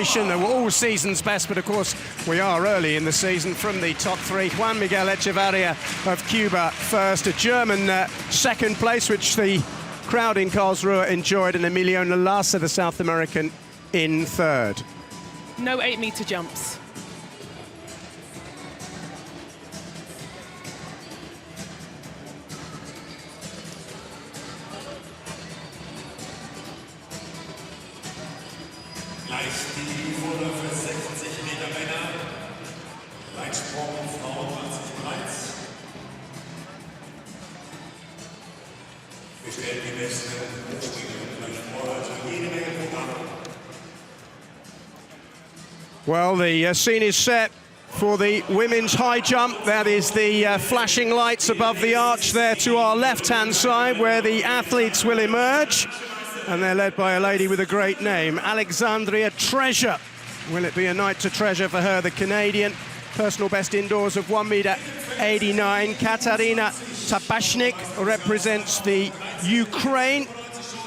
celebration. They were all season's best, but of course we are early in the season. From the top three, Juan Miguel Echevarria of Cuba first, a German second place, which the crowd in Karlsruhe enjoyed, and Emilio Nalasa, the South American, in third. No 8-meter jumps. Gleich die Vorder für 60 Meter Männer. Weitsprung Frauen 20 bereits. Gestellt die beste Hochspringer gleich vor, also jede Menge Programm. Well, the scene is set for the women's high jump. That is the flashing lights above the arch there to our left-hand side, where the athletes will emerge. And they're led by a lady with a great name, Alexandria Treasure. Will it be a night to treasure for her? The Canadian personal best indoors of 1.89 m. Katarina Tabashnik represents the Ukraine,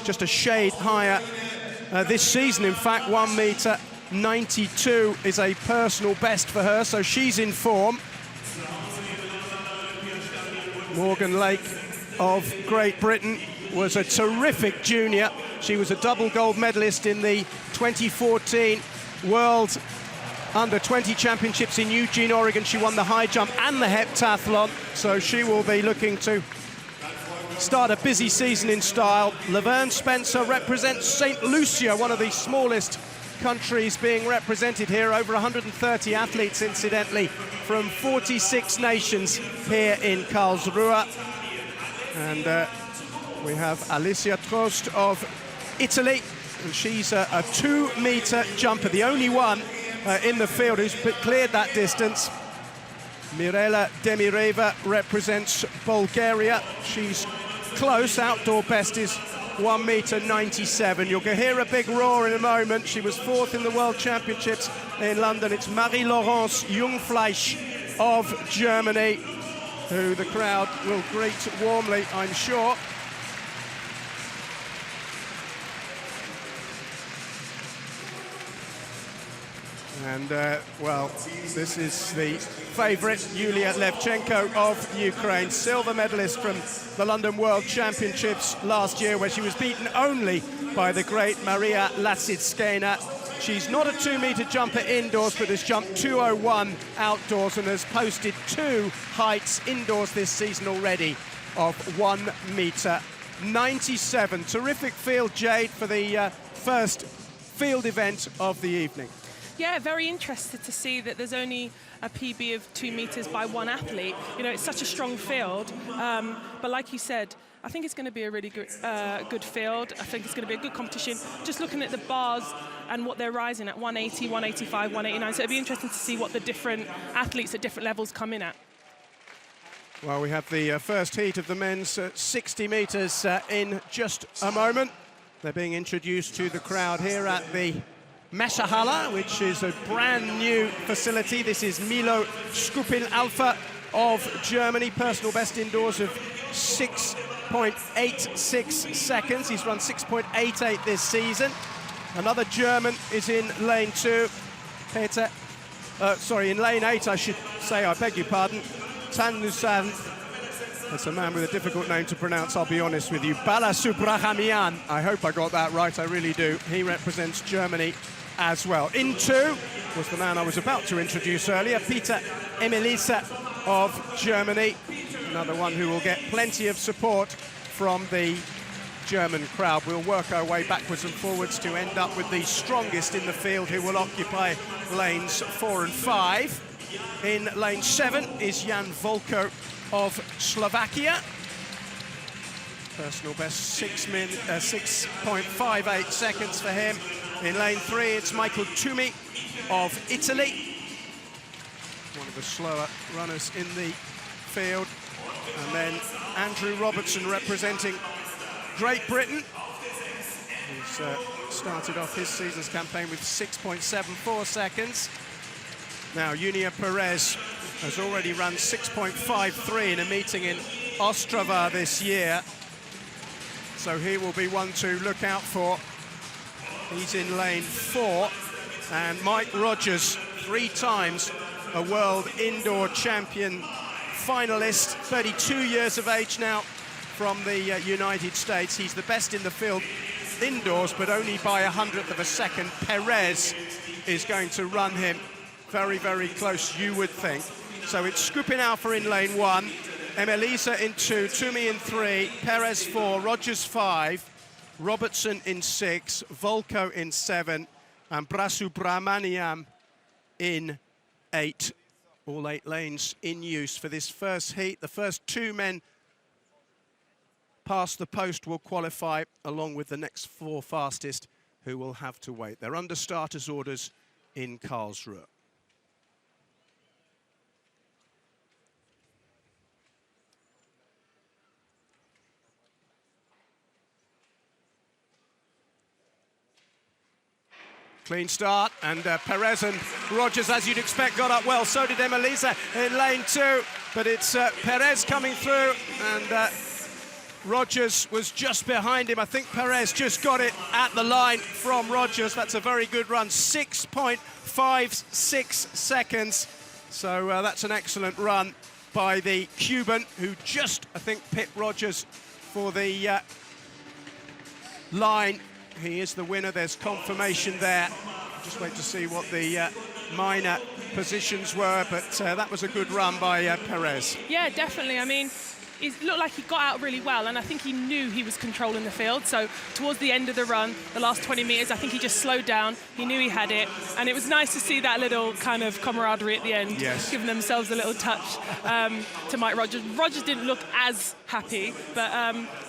just a shade higher this season. In fact, 1.92 m is a personal best for her, so she's in form. Morgan Lake of Great Britain was a terrific junior. She was a double gold medalist in the 2014 World Under-20 Championships in Eugene, Oregon. She won the high jump and the heptathlon, so she will be looking to start a busy season in style. Laverne Spencer represents St. Lucia, one of the smallest countries being represented here. Over 130 athletes, incidentally, from 46 nations here in Karlsruhe. And we have Alicia Trost of Italy, and she's a 2-meter jumper, the only one in the field who's cleared that distance. Mirela Demireva represents Bulgaria. She's close. Outdoor best is 1.97 m. You'll hear a big roar in a moment. She was fourth in the World Championships in London. It's Marie-Laurence Jungfleisch of Germany, who the crowd will greet warmly, I'm sure. And, well, this is the favourite, Yulia Levchenko of Ukraine, silver medalist from the London World Championships last year, where she was beaten only by the great Maria Lasitskina. She's not a 2-meter jumper indoors, but has jumped 2:01 outdoors and has posted 2 heights indoors this season already of 1.97 m. Terrific field, Jade, for the first field event of the evening. Yeah, very interested to see that there's only a PB of 2 meters by one athlete. You know, it's such a strong field. But like you said, I think it's going to be a really good field. I think it's going to be a good competition. Just looking at the bars and what they're rising at, 180, 185, 189. So it'll be interesting to see what the different athletes at different levels come in at. Well, we have the first heat of the men's 60 meters in just a moment. They're being introduced to the crowd here at the Messerhalle, which is a brand new facility. This is Milo Skupin Alpha of Germany, personal best indoors of 6.86 seconds. He's run 6.88 this season. Another German is in lane 2. In lane 8, I should say, I beg your pardon. Tan Nusan. That's a man with a difficult name to pronounce, I'll be honest with you. Balasubrahamian. I hope I got that right, I really do. He represents Germany as well. In 2 was the man I was about to introduce earlier, Peter Emelisa of Germany. Another one who will get plenty of support from the German crowd. We'll work our way backwards and forwards to end up with the strongest in the field, who will occupy lanes 4 and 5. In lane 7 is Jan Volko of Slovakia. Personal best 6.58 seconds for him. In lane 3, it's Michael Toomey of Italy, one of the slower runners in the field. And then Andrew Robertson representing Great Britain, who's started off his season's campaign with 6.74 seconds. Now, Junia Perez has already run 6.53 in a meeting in Ostrava this year, so he will be one to look out for. He's in lane 4. And Mike Rogers, 3 times a world indoor champion finalist, 32 years of age now, from the United States. He's the best in the field indoors, but only by 100th of a second. Perez is going to run him very, very close, you would think. So it's Skupin Alpha in lane 1, Emelisa in 2, Toomey in 3, Perez 4, Rogers 5, Robertson in 6, Volko in 7, and Brasubramaniam in 8. All 8 lanes in use for this first heat. The first 2 men past the post will qualify, along with the next 4 fastest, who will have to wait. They're under starters' orders in Karlsruhe. Clean start, and Perez and Rogers, as you'd expect, got up well. So did Emelisa in lane 2, but it's Perez coming through, and Rogers was just behind him. I think Perez just got it at the line from Rogers. That's a very good run, 6.56 seconds. So that's an excellent run by the Cuban, who just, I think, pipped Rogers for the line. He is the winner. There's confirmation there. Just wait to see what the minor positions were, but that was a good run by Perez. Yeah, definitely. I mean, it looked like he got out really well, and I think he knew he was controlling the field. So towards the end of the run, the last 20 meters, I think he just slowed down. He knew he had it, and it was nice to see that little kind of camaraderie at the end, yes, giving themselves a little touch to Mike Rogers. Rogers didn't look as happy, but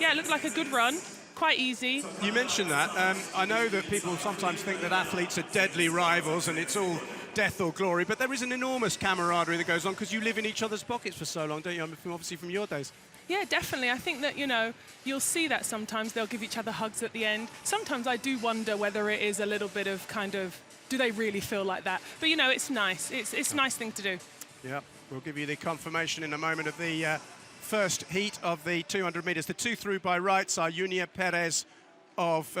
yeah, it looked like a good run. Quite easy. You mentioned that. I know that people sometimes think that athletes are deadly rivals and it's all death or glory, but there is an enormous camaraderie that goes on because you live in each other's pockets for so long, don't you? Obviously from your days. Yeah, definitely. I think that, you know, you'll see that sometimes they'll give each other hugs at the end. Sometimes I do wonder whether it is a little bit of kind of, do they really feel like that? But, you know, it's nice. It's a nice thing to do. Yeah, we'll give you the confirmation in a moment of the first heat of the 200 meters. The 2 through by rights are Yulia Perez of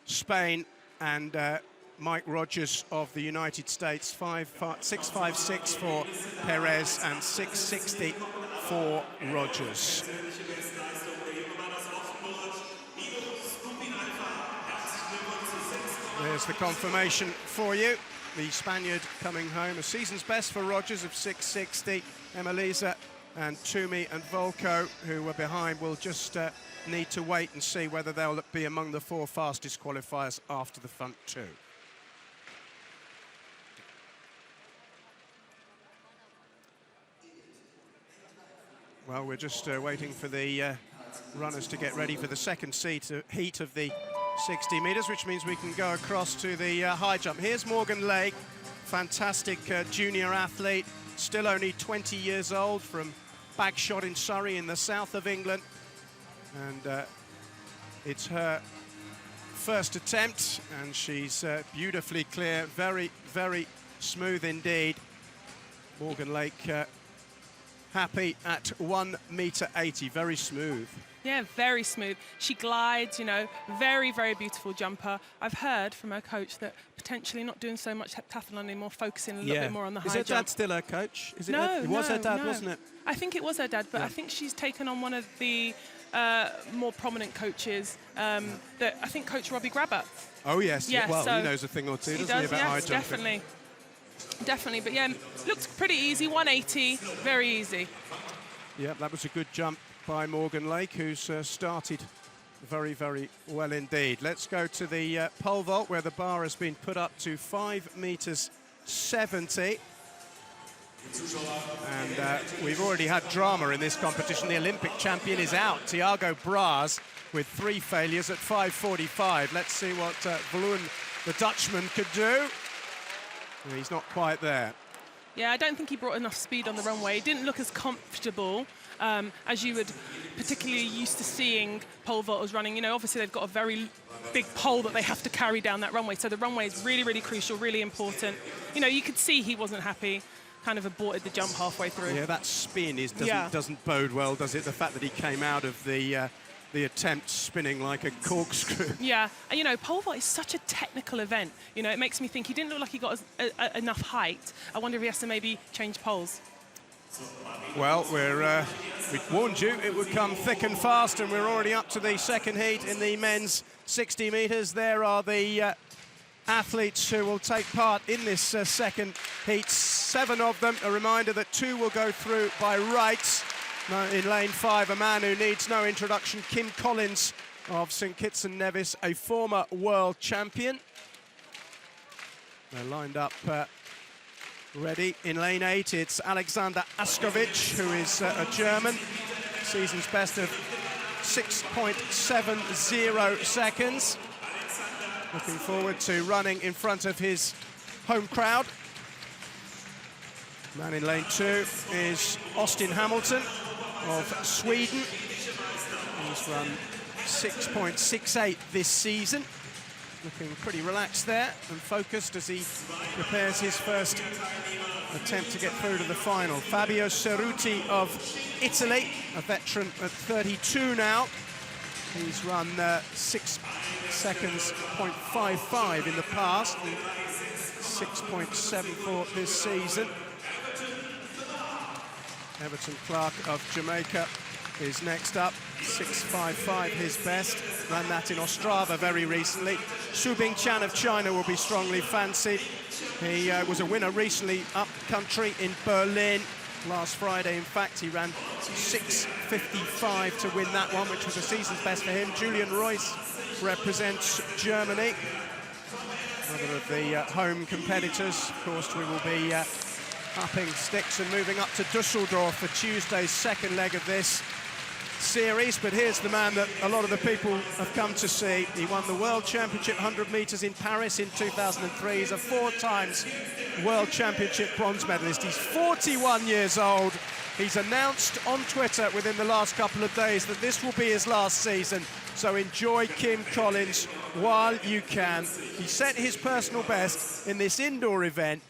Spain and Mike Rogers of the United States. 6.56 for Perez and 6.60 for Rogers. There's the confirmation for you. The Spaniard coming home. A season's best for Rogers of 6.60. Emelisa and Toomey and Volko, who were behind, will just need to wait and see whether they'll be among the 4 fastest qualifiers after the front 2. Well, we're just waiting for the runners to get ready for the second heat of the 60 meters, which means we can go across to the high jump. Here's Morgan Lake, fantastic junior athlete, still only 20 years old, from Bagshot in Surrey in the south of England. And it's her first attempt, and she's beautifully clear, very, very smooth indeed. Morgan Lake happy at 1.80 m, very smooth. Yeah, very smooth. She glides, you know, very, very beautiful jumper. I've heard from her coach that potentially not doing so much heptathlon anymore, focusing a little bit more on the high jump. Is her dad still her coach? Is it no, it was her dad, wasn't it? I think it was her dad, but I think she's taken on one of the more prominent coaches, that I think Coach Robbie Grabber. Oh, yes. Yeah, well, so he knows a thing or two, doesn't he, about high jumping? Definitely. Definitely, but yeah, looks pretty easy, 180, very easy. Yeah, that was a good jump by Morgan Lake, who's started very, very well indeed. Let's go to the pole vault, where the bar has been put up to 5.70 meters. And we've already had drama in this competition. The Olympic champion is out, Thiago Braz, with 3 failures at 5.45. Let's see what Vloen, the Dutchman, could do. He's not quite there. Yeah, I don't think he brought enough speed on the runway. He didn't look as comfortable as you would particularly used to seeing pole vaulters running. You know, obviously they've got a very big pole that they have to carry down that runway. So the runway is really, really crucial, really important. You know, you could see he wasn't happy, kind of aborted the jump halfway through. Yeah, that spin doesn't bode well, does it? The fact that he came out of the the attempt spinning like a corkscrew. Yeah, and you know, pole vault is such a technical event. You know, it makes me think he didn't look like he got enough height. I wonder if he has to maybe change poles. Well, we warned you it would come thick and fast, and we're already up to the second heat in the men's 60 metres. There are the athletes who will take part in this second heat. 7 of them. A reminder that 2 will go through by rights. In lane 5, a man who needs no introduction, Kim Collins of St Kitts and Nevis, a former world champion. They're lined up ready. In lane 8, it's Alexander Kovitch, who is a German. Season's best of 6.70 seconds. Looking forward to running in front of his home crowd. Man in lane 2 is Austin Hamilton of Sweden. He's run 6.68 this season. Looking pretty relaxed there and focused as he prepares his first attempt to get through to the final. Fabio Cerruti of Italy, a veteran at 32 now. He's run 6 seconds, 0.55 in the past, and 6.74 this season. Everton Clark of Jamaica is next up, 6.55 his best. Ran that in Ostrava very recently. Su Bingqian of China will be strongly fancied. He was a winner recently up country in Berlin last Friday. In fact, he ran 6.55 to win that one, which was a season's best for him. Julian Royce represents Germany. Another of the home competitors. Of course, we will be upping sticks and moving up to Dusseldorf for Tuesday's second leg of this series. But here's the man that a lot of the people have come to see. He won the World Championship 100 metres in Paris in 2003. He's a 4 times World Championship bronze medalist. He's 41 years old. He's announced on Twitter within the last couple of days that this will be his last season. So enjoy Kim Collins while you can. He set his personal best in this indoor event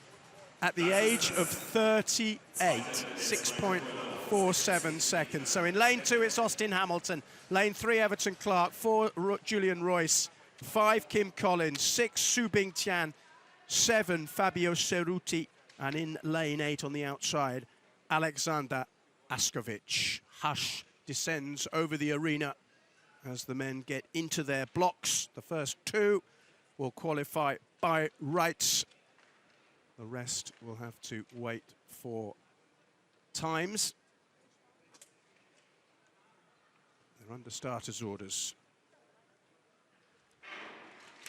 at the age of 38, 6.47 seconds. So in lane 2, it's Austin Hamilton. Lane 3, Everton Clark. 4, Julian Royce. 5, Kim Collins. 6, Su Bingqian. 7, Fabio Cerruti. And in lane 8 on the outside, Alexander Kovitch. Hush descends over the arena as the men get into their blocks. The first 2 will qualify by rights. The rest will have to wait for times. They're under starters' orders.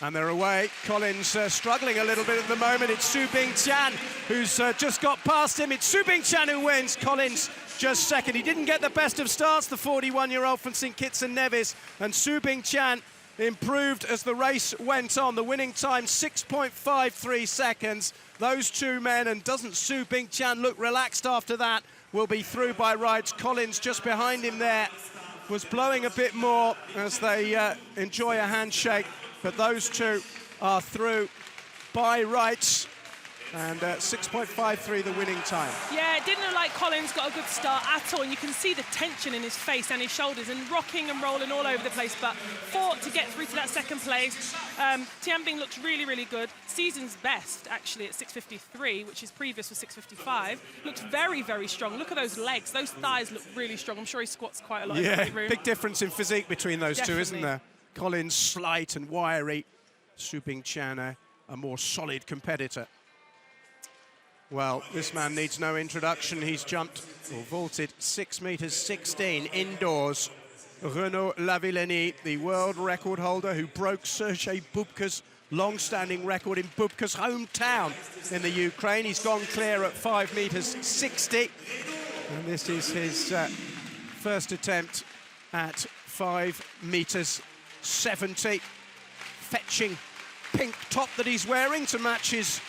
And they're away. Collins struggling a little bit at the moment. It's Su Bingqian who's just got past him. It's Su Bingqian who wins. Collins just second. He didn't get the best of starts, the 41-year-old from St Kitts and Nevis. And Su Bingqian improved as the race went on. The winning time, 6.53 seconds. Those 2 men, and doesn't Su Bingqian look relaxed after that, will be through by rights. Collins just behind him there was blowing a bit more as they enjoy a handshake, but those 2 are through by rights. And 6.53 the winning time. Yeah, it didn't look like Collins got a good start at all, and you can see the tension in his face and his shoulders and rocking and rolling all over the place, but fought to get through to that second place. Tianbing looked really, really good. Season's best, actually, at 6.53, which his previous was 6.55. Looked very, very strong. Look at those legs. Those thighs look really strong. I'm sure he squats quite a lot in the weight room. Big difference in physique between those Definitely. 2, isn't there? Collins slight and wiry. Su Bingqian, a more solid competitor. Well, this man needs no introduction. He's jumped or vaulted 6 meters 16 indoors. Renaud Lavillenie, the world record holder who broke Sergei Bubka's long-standing record in Bubka's hometown in the Ukraine. He's gone clear at 5 meters 60. And this is his first attempt at 5 meters 70. Fetching pink top that he's wearing to match his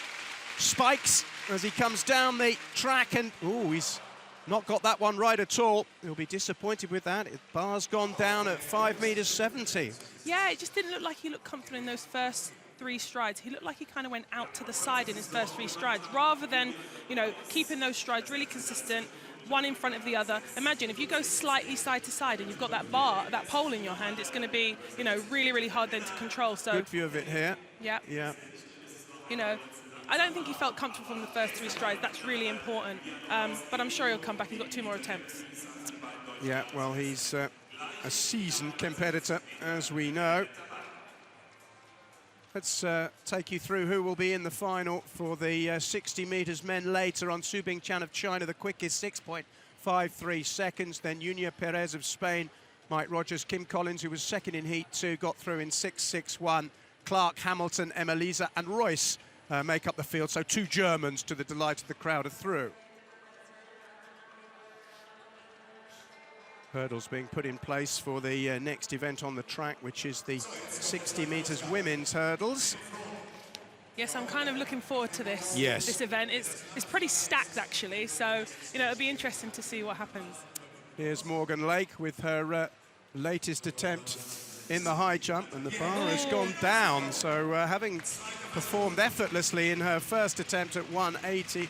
spikes as he comes down the track, and he's not got that one right at all. He'll be disappointed with that. Bar's gone down at 5 meters 70. Yeah, it just didn't look like he looked confident in those first 3 strides. He looked like he kind of went out to the side in his first 3 strides, rather than, you know, keeping those strides really consistent. one in front of the other. Imagine if you go slightly side to side and you've got that bar, that pole in your hand, it's going to be, you know, really, really hard then to control. So good view of it here. Yeah. Yeah. You know, I don't think he felt comfortable from the first 3 strides. That's really important. But I'm sure he'll come back. He's got 2 more attempts. Yeah, well, he's a seasoned competitor, as we know. Let's take you through who will be in the final for the 60 meters men later. On Su Bingqian of China, the quickest 6.53 seconds. Then Yulia Perez of Spain, Mike Rogers, Kim Collins, who was second in Heat 2, got through in 6.61. Clark, Hamilton, Emelisa and Royce make up the field. So 2 Germans, to the delight of the crowd, are through. Hurdles being put in place for the next event on the track, which is the 60 meters women's hurdles. Yes, I'm kind of looking forward to this. Yes. This event. It's pretty stacked, actually. So, you know, it'll be interesting to see what happens. Here's Morgan Lake with her latest attempt in the high jump, and the bar has gone down. So having performed effortlessly in her first attempt at 180,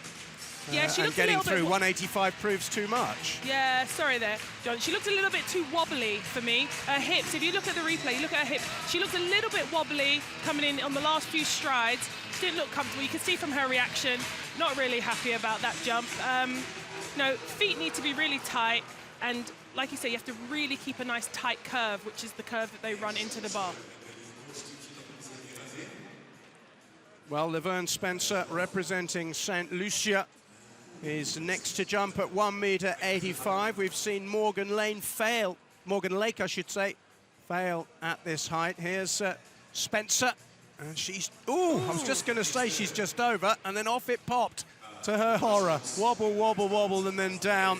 yeah, she and getting through 185 proves too much. Yeah, sorry there, John. She looked a little bit too wobbly for me. Her hips, if you look at the replay, you look at her hips, she looked a little bit wobbly coming in on the last few strides. She didn't look comfortable. You can see from her reaction, not really happy about that jump. No, feet need to be really tight, and like you say, you have to really keep a nice tight curve, which is the curve that they run into the bar. Well, Laverne Spencer, representing St. Lucia, is next to jump at 1.85 m. We've seen Morgan Lake fail at this height. Here's Spencer, and she's, I was just going to say she's just over, and then off it popped to her horror. Wobble, wobble, wobble, and then down.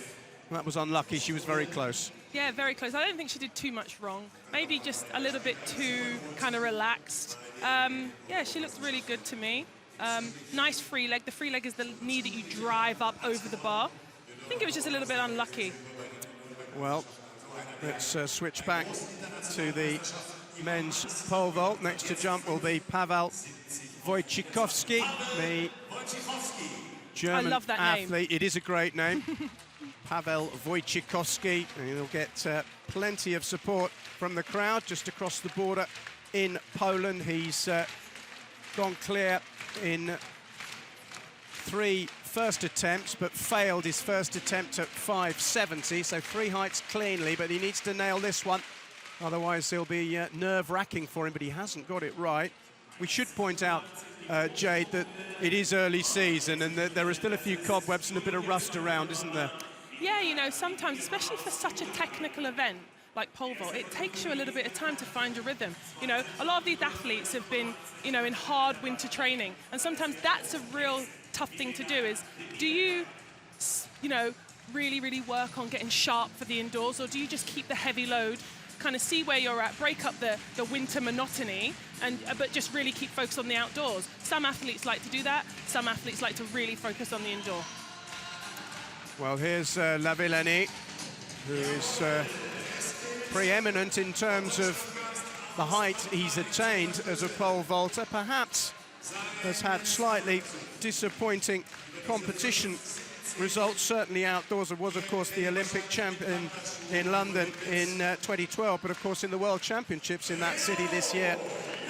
That was unlucky. She was very close. Yeah, very close. I don't think she did too much wrong. Maybe just a little bit too kind of relaxed. Yeah, she looked really good to me. Nice free leg. The free leg is the knee that you drive up over the bar. I think it was just a little bit unlucky. Well, let's switch back to the men's pole vault. Next to jump will be Paweł Wojciechowski, the German I love that athlete. name. It is a great name. Paweł Wojciechowski, and he'll get plenty of support from the crowd just across the border in Poland. He's gone clear in 3 first attempts, but failed his first attempt at 5.70, so 3 heights cleanly, but he needs to nail this one. Otherwise, it'll be nerve-wracking for him, but he hasn't got it right. We should point out, Jade, that it is early season and that there are still a few cobwebs and a bit of rust around, isn't there? Yeah, you know, sometimes, especially for such a technical event like pole vault, it takes you a little bit of time to find your rhythm. You know, a lot of these athletes have been, you know, in hard winter training, and sometimes that's a real tough thing to do is, do you, you know, really, really work on getting sharp for the indoors, or do you just keep the heavy load, kind of see where you're at, break up the winter monotony, and but just really keep focused on the outdoors? Some athletes like to do that. Some athletes like to really focus on the indoor. Well, here's Lavillenie, who is preeminent in terms of the height he's attained as a pole vaulter. Perhaps has had slightly disappointing competition results, certainly outdoors. It was, of course, the Olympic champion in London in 2012, but of course in the World Championships in that city this year,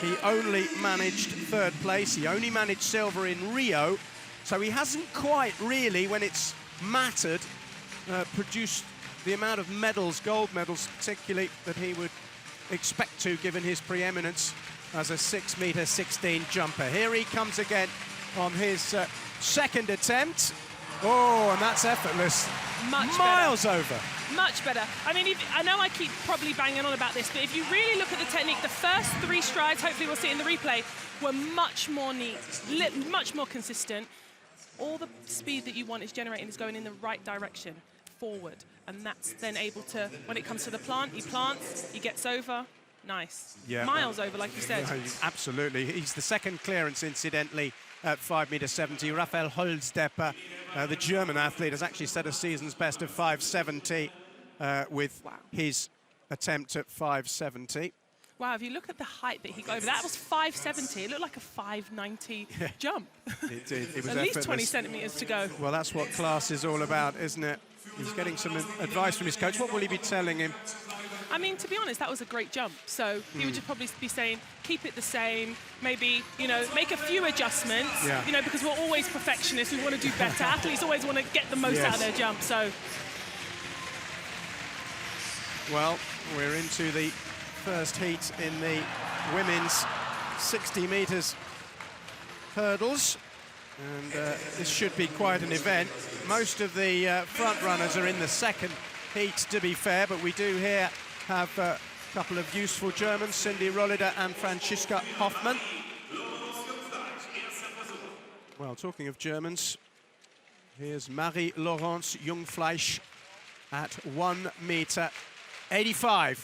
he only managed 3rd place. He only managed silver in Rio, so he hasn't quite really, when it's mattered, produced the amount of medals, gold medals particularly, that he would expect to, given his preeminence as a 6.16 jumper. Here he comes again on his 2nd attempt. Oh, and that's effortless. Miles over. Much better. I mean, I know I keep probably banging on about this, but if you really look at the technique, the first 3 strides, hopefully we'll see it in the replay, were much more neat, much more consistent. All the speed that you want is generating is going in the right direction, forward. And that's then able to, when it comes to the plant, he plants, he gets over. Nice. Yeah. Miles over, like you said. Absolutely. He's the 2nd clearance, incidentally, at 5.70 m. Raphael Holzdepper, the German athlete, has actually set a season's best of 5.70 with his attempt at 5.70. Wow, if you look at the height that he got over, that was 5.70. It looked like a 5.90 jump. It did. It was at least 20 centimetres to go. Well, that's what class is all about, isn't it? He's getting some advice from his coach. What will he be telling him? I mean, to be honest, that was a great jump. So he would just probably be saying, keep it the same, maybe, you know, make a few adjustments, you know, because we're always perfectionists. We want to do better. Athletes always want to get the most out of their jump. So, well, we're into the first heat in the women's 60 meters hurdles. And this should be quite an event. Most of the front runners are in the second heat, to be fair, but we do here have a couple of useful Germans, Cindy Rolleder and Franziska Hoffmann. Well, talking of Germans, here's Marie-Laurence Jungfleisch at 1.85 m.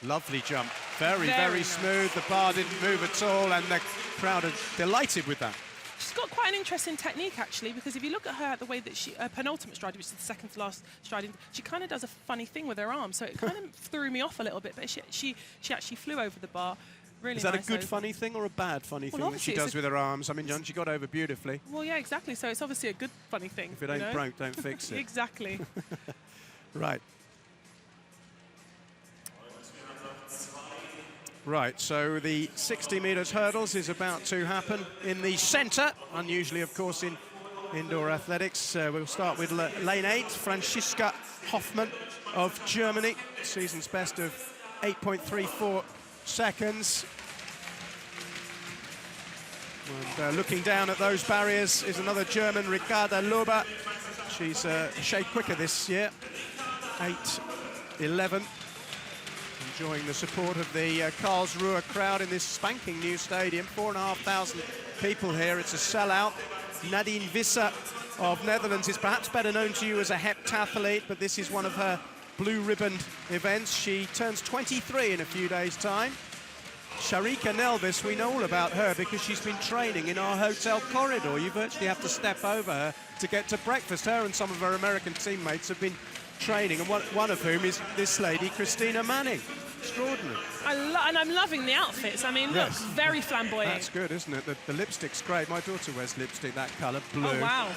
Lovely jump. Very smooth. The bar didn't move at all, and the crowd are delighted with that. She's got quite an interesting technique, actually, because if you look at her, the way that she, penultimate stride, which is the second to last stride, she kind of does a funny thing with her arms, so it kind of threw me off a little bit, but she actually flew over the bar. Really Is that nice a good over. Funny thing or a bad funny thing that she does with her arms? I mean, she got over beautifully. Well, yeah, exactly, so it's obviously a good funny thing. If it ain't broke, don't fix it. Exactly. Right. Right, so the 60 meters hurdles is about to happen in the center. Unusually, of course, in indoor athletics. We'll start with lane 8, Franziska Hoffmann of Germany. Season's best of 8.34 seconds. And looking down at those barriers is another German, Ricarda Lober. She's a shade quicker this year, 8.11. Enjoying the support of the Karlsruhe crowd in this spanking new stadium. 4,500 people here. It's a sellout. Nadine Visser of Netherlands is perhaps better known to you as a heptathlete, but this is one of her blue ribbon events. She turns 23 in a few days' time. Sharika Nelvis, we know all about her because she's been training in our hotel corridor. You virtually have to step over her to get to breakfast. Her and some of her American teammates have been training, and one of whom is this lady, Christina Manning. Extraordinary. And I'm loving the outfits. I mean, look, very flamboyant. That's good, isn't it? The lipstick's great. My daughter wears lipstick that colour, blue. Oh, wow.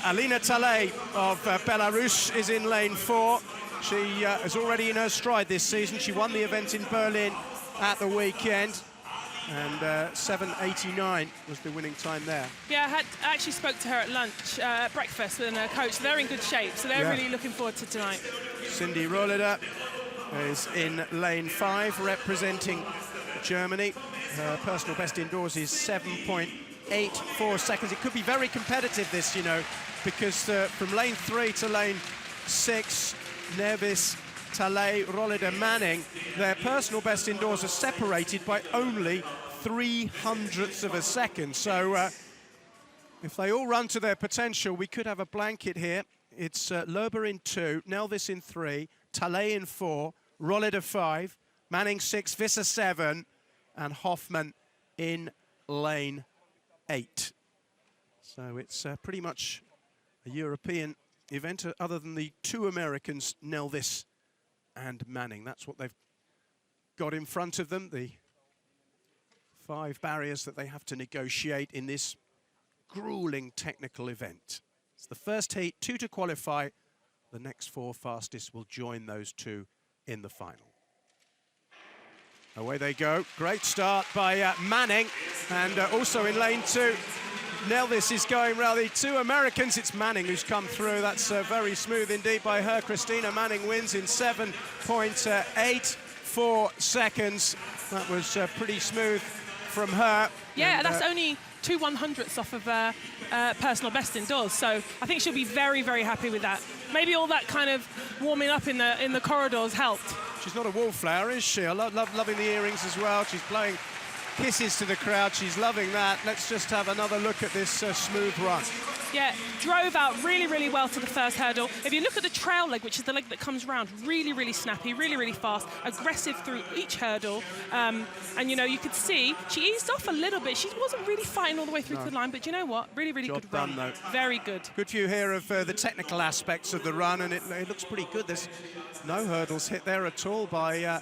Alina Talay of Belarus is in lane 4. She is already in her stride this season. She won the event in Berlin at the weekend, and 7.89 was the winning time there. Yeah, I actually spoke to her at lunch, at breakfast with her coach. So they're in good shape, so they're really looking forward to tonight. Cindy Rolleder is in lane 5, representing Germany. Her personal best indoors is 7.84 seconds. It could be very competitive, this, you know, because from lane 3 to lane 6, Nevis, Talay, Rolleder, Manning, their personal best indoors are separated by only 0.03 of a second. So if they all run to their potential, we could have a blanket here. It's Lober in 2, Nelvis in 3, Talay in 4, Rolleder 5, Manning 6, Visser 7, and Hoffmann in lane 8. So it's pretty much a European event, other than the 2 Americans, Nelvis and Manning. That's what they've got in front of them, the 5 barriers that they have to negotiate in this grueling technical event. It's the first heat, 2 to qualify. The next 4 fastest will join those 2 in the final. Away they go. Great start by Manning, and also in lane 2, Nelvis is going round the 2 Americans. It's Manning who's come through. That's very smooth indeed by her. Christina Manning wins in 7.84 seconds. That was pretty smooth from her. Yeah, and that's only 2/100ths off of personal best indoors. So I think she'll be very, very happy with that. Maybe all that kind of warming up in the corridors helped. She's not a wallflower, is she? I loving the earrings as well. She's blowing kisses to the crowd. She's loving that. Let's just have another look at this smooth run. Yeah, drove out really, really well to the first hurdle. If you look at the trail leg, which is the leg that comes round, really, really snappy, really, really fast, aggressive through each hurdle. And, you know, you could see she eased off a little bit. She wasn't really fighting all the way through to the line, but you know what? Really, really good run. Though. Very good. Good view here of the technical aspects of the run, and it looks pretty good. There's no hurdles hit there at all by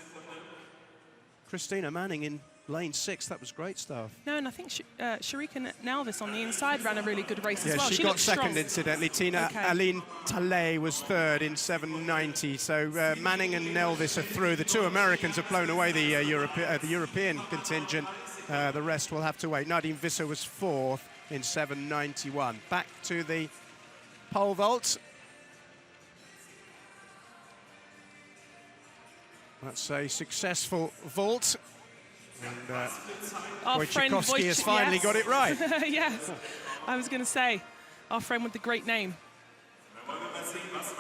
Christina Manning in lane 6. That was great stuff. No, and I think Sharika Nelvis on the inside ran a really good race as well. She got looked second, strong. incidentally. Tina Aline Talay was third in 7:90. So Manning and Nelvis are through. The two Americans have blown away the European contingent. The rest will have to wait. Nadine Visser was fourth in 7:91. Back to the pole vault. That's a successful vault. And Wojciechowski has finally got it right. Yes, I was going to say, our friend with the great name.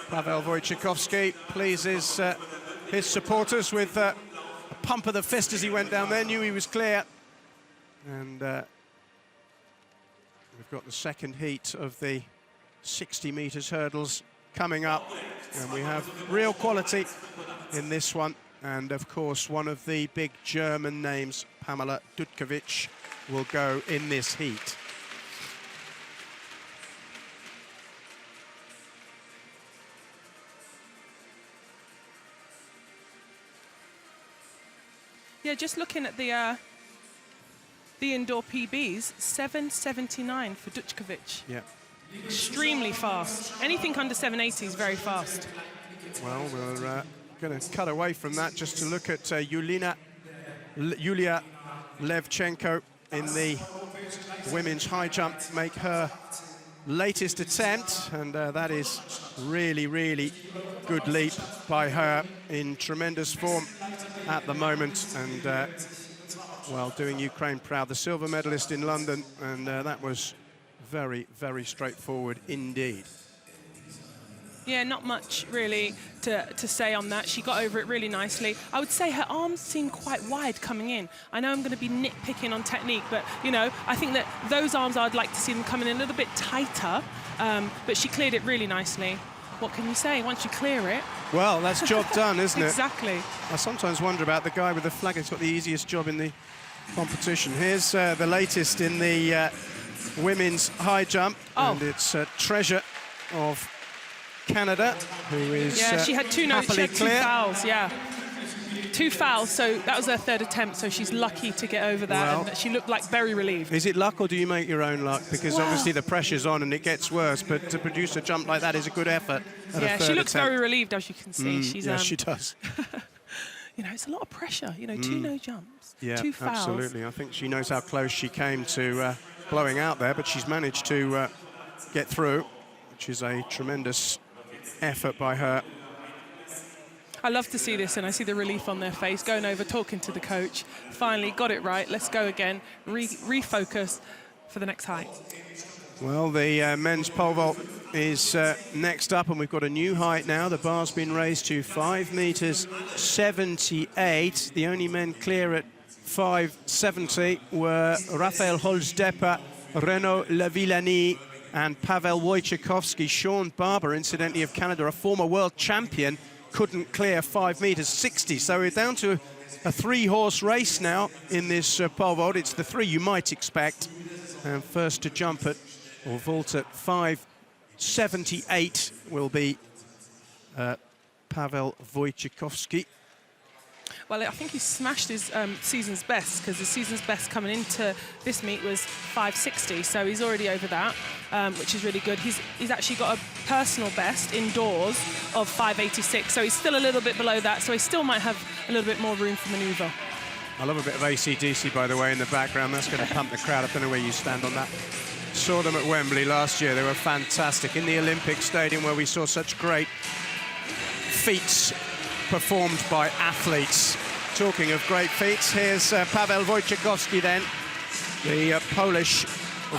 Pavel Wojciechowski pleases his supporters with a pump of the fist as he went down there, knew he was clear. And we've got the second heat of the 60 meters hurdles coming up. And we have real quality in this one. And of course, one of the big German names, Pamela Kovitch, will go in this heat. Yeah, just looking at the indoor PBs, 7:79 for Kovitch. Yeah. Extremely fast. Anything under 7:80 is very fast. Well, we're going to cut away from that just to look at Yulia Levchenko in the women's high jump, make her latest attempt, and that is really, really good leap by her, in tremendous form at the moment, and well, doing Ukraine proud. The silver medalist in London, and that was very, very straightforward indeed. Yeah, not much really to say on that. She got over it really nicely. I would say her arms seem quite wide coming in. I know I'm going to be nitpicking on technique, but, you know, I think that those arms, I'd like to see them coming in a little bit tighter, but she cleared it really nicely. What can you say once you clear it? Well, that's job done, isn't it? Exactly. I sometimes wonder about the guy with the flag who's got the easiest job in the competition. Here's the latest in the women's high jump, and it's Treasure of Canada, who is she had two fouls, two fouls, so that was her third attempt, so she's lucky to get over that, and she looked like very relieved. Is it luck, or do you make your own luck? Because obviously the pressure's on and it gets worse, but to produce a jump like that is a good effort. Yeah, she looks very relieved, as you can see. Yes, she does. You know, it's a lot of pressure, you know, two no jumps, two fouls. Absolutely. I think she knows how close she came to blowing out there, but she's managed to get through, which is a tremendous effort by her. I love to see this, and I see the relief on their face, going over, talking to the coach. Finally got it right. Let's go again. Refocus for the next height. Well, the men's pole vault is next up, and we've got a new height now. The bar's been raised to 5 meters 78. The only men clear at 5.70 were Raphael Holzdepper, Renaud Lavillanie, and Pavel Wojciechowski. Sean Barber, incidentally, of Canada, a former world champion, couldn't clear 5 meters 60. So we're down to a 3-horse race now in this pole vault. It's the 3 you might expect. And first to jump at, or vault at 5.78 will be Pavel Wojciechowski. Well, I think he smashed his season's best, because the season's best coming into this meet was 5.60, so he's already over that, which is really good. He's actually got a personal best indoors of 5.86, so he's still a little bit below that, so he still might have a little bit more room for manoeuvre. I love a bit of AC/DC, by the way, in the background. That's going to pump the crowd. I don't know where you stand on that. Saw them at Wembley last year. They were fantastic. In the Olympic Stadium, where we saw such great feats performed by athletes. Talking of great feats, here's Pavel Wojciechowski then, the Polish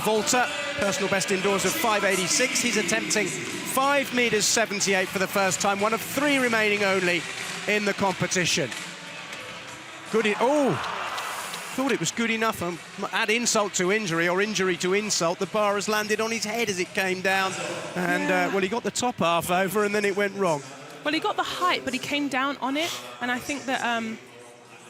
vaulter, personal best indoors of 5.86. He's attempting 5 meters 78 for the first time, one of 3 remaining only in the competition. Thought it was good enough. Add insult to injury, or injury to insult. The bar has landed on his head as it came down, and well, he got the top half over, and then it went wrong. Well, he got the height, but he came down on it, and I think that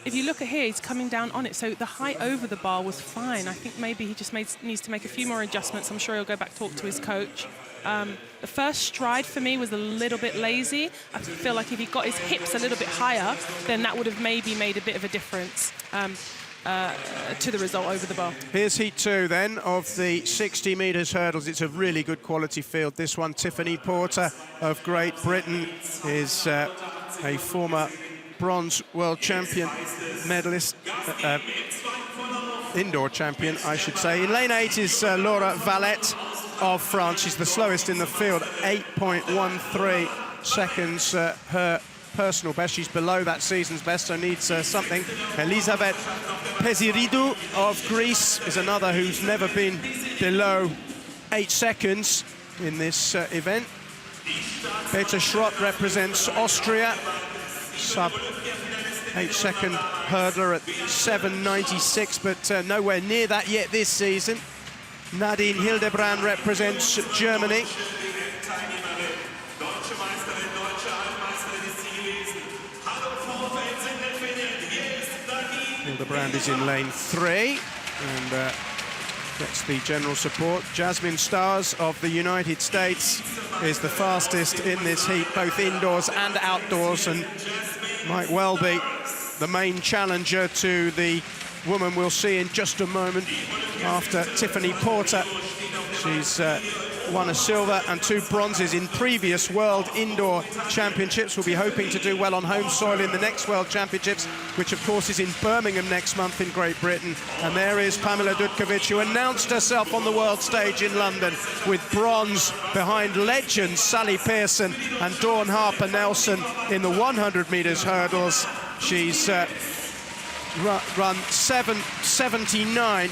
if you look at here, he's coming down on it, so the height over the bar was fine. I think maybe he just needs to make a few more adjustments. I'm sure he'll go back, talk to his coach. The first stride for me was a little bit lazy. I feel like if he got his hips a little bit higher, then that would have maybe made a bit of a difference. to the result over the bar. Here's heat 2 then of the 60 metres hurdles. It's a really good quality field. This one, Tiffany Porter of Great Britain, is a former bronze world champion medalist, indoor champion, I should say. In lane 8 is Laura Valette of France. She's the slowest in the field, 8.13 seconds, her personal best. She's below that season's best, so needs something. Elisabeth Peziridou of Greece is another who's never been below 8 seconds in this event. Peter Schrott represents Austria, sub 8-second hurdler at 7.96, but nowhere near that yet this season. Maddie Hildebrand represents Germany. Hildebrand is in lane 3 and gets the general support. Jasmine Stars of the United States is the fastest in this heat, both indoors and outdoors, and might well be the main challenger to the woman we'll see in just a moment after Tiffany Porter. She's won a silver and 2 bronzes in previous World Indoor Championships. We'll be hoping to do well on home soil in the next World Championships, which of course is in Birmingham next month in Great Britain. And there is Pamela Kovitch, who announced herself on the world stage in London with bronze behind legends Sally Pearson and Dawn Harper Nelson in the 100 metres hurdles. She's run 7.79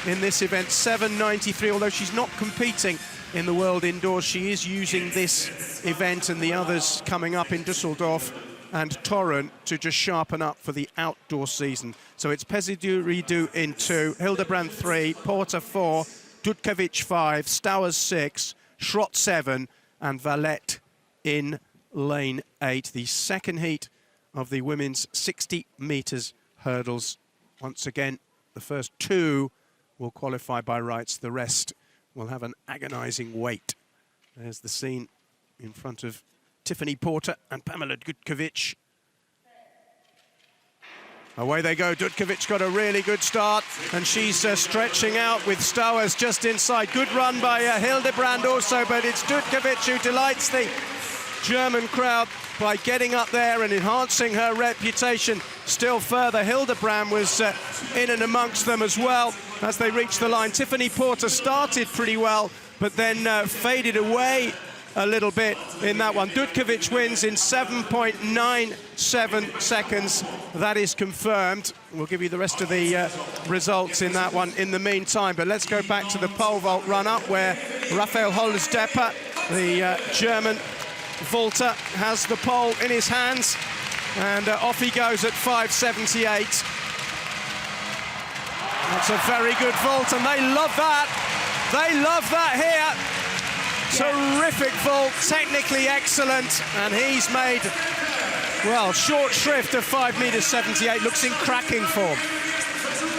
in this event, 7.93, although she's not competing in the World Indoors. She is using this event and the others coming up in Düsseldorf and Torun to just sharpen up for the outdoor season. So it's Peziridou in 2, Hildebrand 3, Porter 4, Dutkovic 5, Stowers 6, Schrott 7, and Valette in lane 8. The second heat of the women's 60 metres hurdles. Once again, the first 2 will qualify by rights. The rest will have an agonising wait. There's the scene in front of Tiffany Porter and Pamela Dutkovic. Away they go. Dutkovic got a really good start, and she's stretching out with Stowers just inside. Good run by Hildebrand also, but it's Dutkovic who delights the German crowd by getting up there and enhancing her reputation still further. Hildebrand was in and amongst them as well as they reached the line. Tiffany Porter started pretty well, but then faded away a little bit in that one. Dutkovic wins in 7.97 seconds. That is confirmed. We'll give you the rest of the results in that one in the meantime. But let's go back to the pole vault run-up, where Raphael Holzdepper, the German vaulter, has the pole in his hands, and off he goes at 5.78. That's a very good vault, and they love that. They love that here. Terrific vault, technically excellent, and he's made, well, short shrift of 5.78. Looks in cracking form.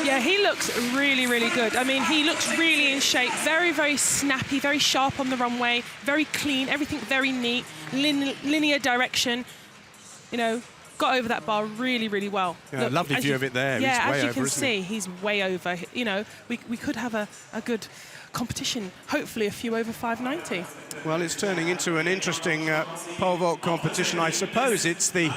Yeah, he looks really, really good. I mean, he looks really in shape, very, very snappy, very sharp on the runway, very clean, everything very neat, linear direction. You know, got over that bar really, really well. Yeah, look, lovely view of it there. Yeah, he's way as you over, can see, he's way over. You know, we could have a good competition, hopefully a few over 5.90. Well, it's turning into an interesting pole vault competition, I suppose. It's the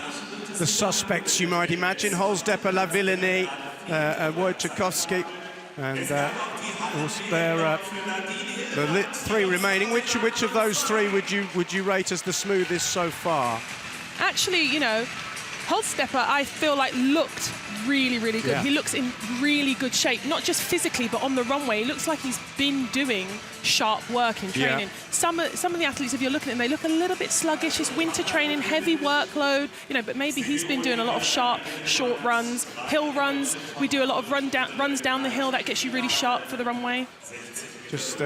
suspects, you might imagine: Holzdepper, Lavillenie, Wojciechowski, and also there the 3 remaining. Which of those 3 would you rate as the smoothest so far? Actually, you know, Holzdepper, I feel like, looked really, really good. Yeah. He looks in really good shape, not just physically, but on the runway. It looks like he's been doing sharp work in training. Yeah. Some of the athletes, if you're looking at them, they look a little bit sluggish. It's winter training, heavy workload, you know, but maybe he's been doing a lot of sharp, short runs, hill runs. We do a lot of runs down the hill. That gets you really sharp for the runway. Just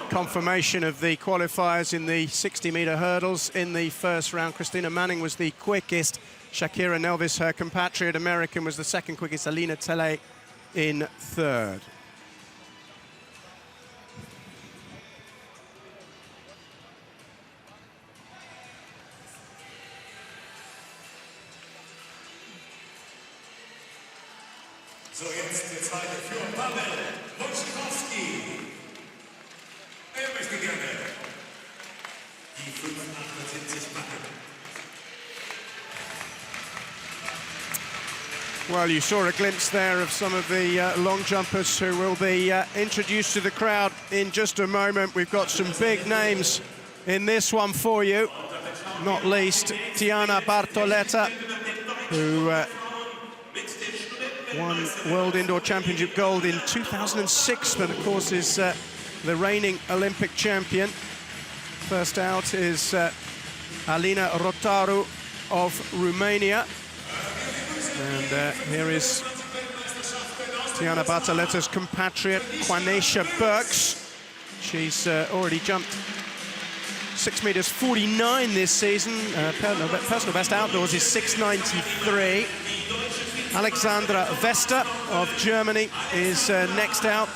confirmation of the qualifiers in the 60-metre hurdles in the first round. Christina Manning was the quickest. Shakira Nelvis, her compatriot American, was the second quickest. Alina Telle in third. So, jetzt der zweite für Pamela. Er möchte gerne die 578 packen. Well, you saw a glimpse there of some of the long jumpers who will be introduced to the crowd in just a moment. We've got some big names in this one for you, not least Tiana Bartoletta, who won World Indoor Championship gold in 2006, but of course is the reigning Olympic champion. First out is Alina Rotaru of Romania. And here is Tiana Bartoletta's compatriot, Quanesha Burks. She's already jumped 6 meters 49 this season. Personal best outdoors is 6.93. Alexandra Vesta of Germany is next out.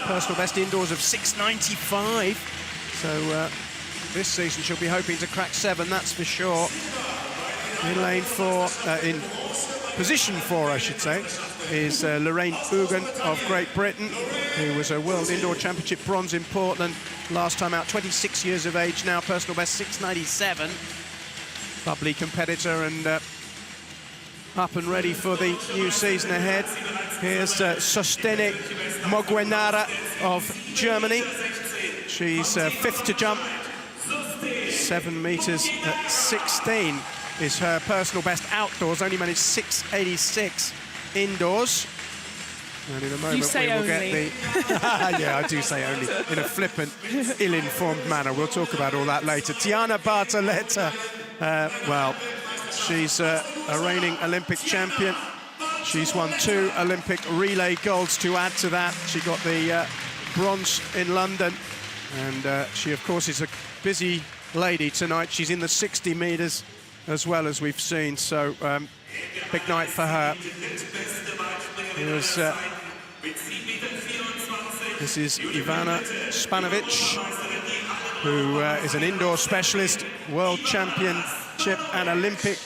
Personal best indoors of 6.95. So this season she'll be hoping to crack 7, that's for sure. In lane 4, in position 4, I should say, is Lorraine Ugan of Great Britain, who was a World Indoor Championship bronze in Portland last time out, 26 years of age now, personal best 6.97. Bubbly competitor and up and ready for the new season ahead. Here's Sostene Mogwenara of Germany. She's 5th to jump, 7 meters at 16 is her personal best outdoors, only managed 6.86 indoors. And in a moment we will get the... yeah, I do say only, in a flippant, ill-informed manner. We'll talk about all that later. Tiana Bartoletta, well, she's a reigning Olympic champion. She's won 2 Olympic relay golds to add to that. She got the bronze in London. And she, of course, is a busy lady tonight. She's in the 60 meters as well, as we've seen. So, big night for her. This is Ivana Spanovic, who is an indoor specialist, world championship and Olympic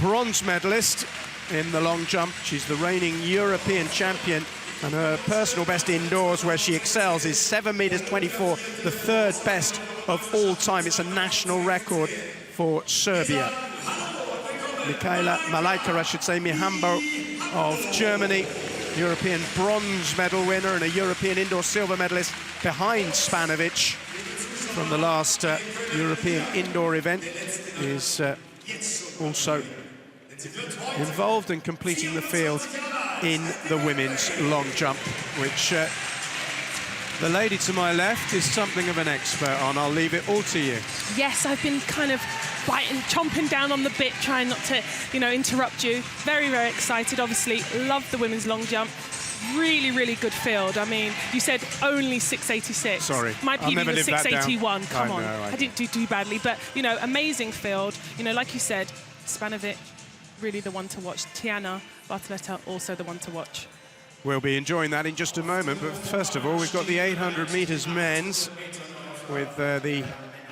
bronze medalist in the long jump. She's the reigning European champion, and her personal best indoors, where she excels, is 7 meters 24, the 3rd best of all time. It's a national record for Serbia. Michaela Malaika, I should say, Mihambo of Germany, European bronze medal winner and a European indoor silver medalist behind Spanovic from the last European indoor event, is also involved in completing the field in the women's long jump, which the lady to my left is something of an expert on. I'll leave it all to you. Yes, I've been kind of chomping down on the bit, trying not to, interrupt you. Very, very excited, obviously. Love the women's long jump. Really, really good field. I mean, you said only 6.86. Sorry. My PB was 6.81. Come on. I didn't do too badly, but, amazing field. Like you said, Spanovic, really the one to watch. Tiana Bartoletta, also the one to watch. We'll be enjoying that in just a moment, but first of all, we've got the 800 meters men's with the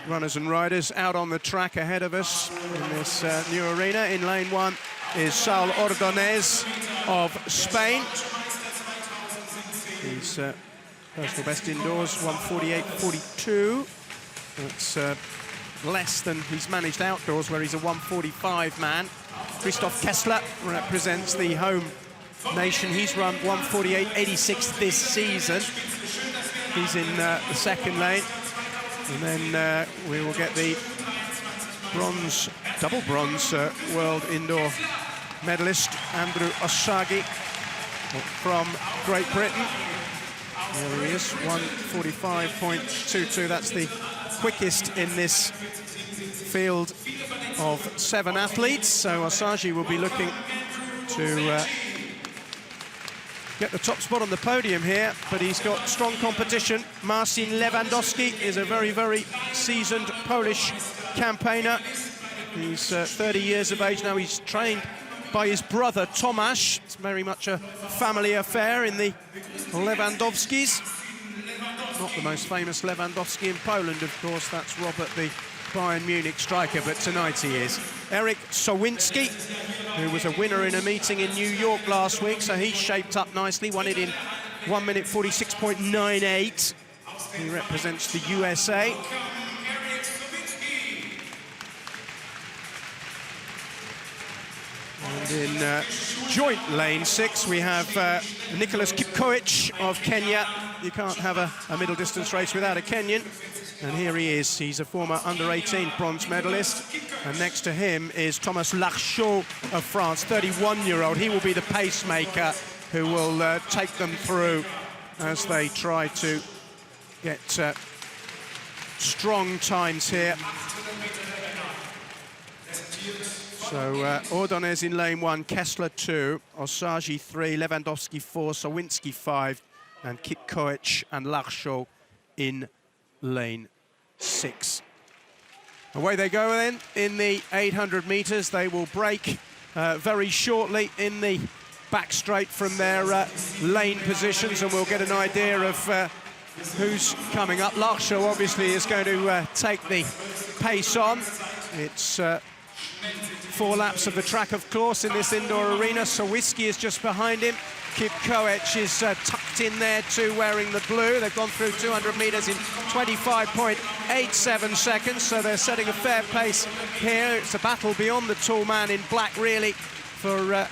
runners and riders out on the track ahead of us in this new arena. In lane 1 is Saul Ordonez of Spain. He's personal best indoors, 148.42. That's less than he's managed outdoors, where he's a 145 man. Christoph Kessler represents the home nation. He's run 148.86 this season. He's in the 2nd lane. And then we will get the bronze, double bronze world indoor medalist, Andrew Oshagi from Great Britain. There he is, 145.22. That's the quickest in this field of 7 athletes. So Oshagi will be looking to get the top spot on the podium here, but he's got strong competition. Marcin Lewandowski is a very, very seasoned Polish campaigner. He's 30 years of age now. He's trained by his brother, Tomasz. It's very much a family affair in the Lewandowskis. not the most famous Lewandowski in Poland, of course. That's Robert, the Bayern Munich striker, but tonight he is. Erik Sowinski, who was a winner in a meeting in New York last week, so he's shaped up nicely, won it in 1 minute 46.98. He represents the USA. And in joint lane 6, we have Nicholas Kovitch of Kenya. You can't have a middle distance race without a Kenyan. And here he is. He's a former under-18 bronze medalist. And next to him is Thomas Larchot of France, 31-year-old. He will be the pacemaker who will take them through as they try to get strong times here. So Ordonez in lane 1, Kessler 2, Osagi 3, Lewandowski 4, Sowinski 5, and Kovitch and Larchot in lane 6. Away they go then in the 800 meters. They will break very shortly in the back straight from their lane positions, and we'll get an idea of who's coming up. Larchot obviously is going to take the pace on. It's 4 laps of the track, of course, in this indoor arena. Sowinski is just behind him. Kovitch is tucked in there too, wearing the blue. They've gone through 200 meters in 25.87 seconds, so they're setting a fair pace here. It's a battle beyond the tall man in black, really, for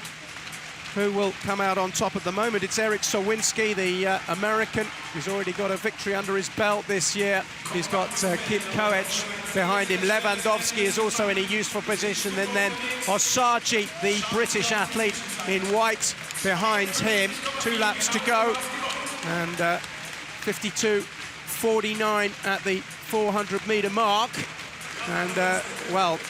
who will come out on top at the moment. It's Erik Sowinski, the American, who's already got a victory under his belt this year. He's got Kovitch behind him. Lewandowski is also in a useful position. And then Osagi, the British athlete in white, behind him. 2 laps to go. And 52.49 at the 400-meter mark. And, well,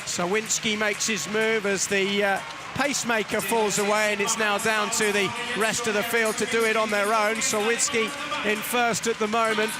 Sowinski makes his move as the pacemaker falls away, and it's now down to the rest of the field to do it on their own. Sowinski in first at the moment.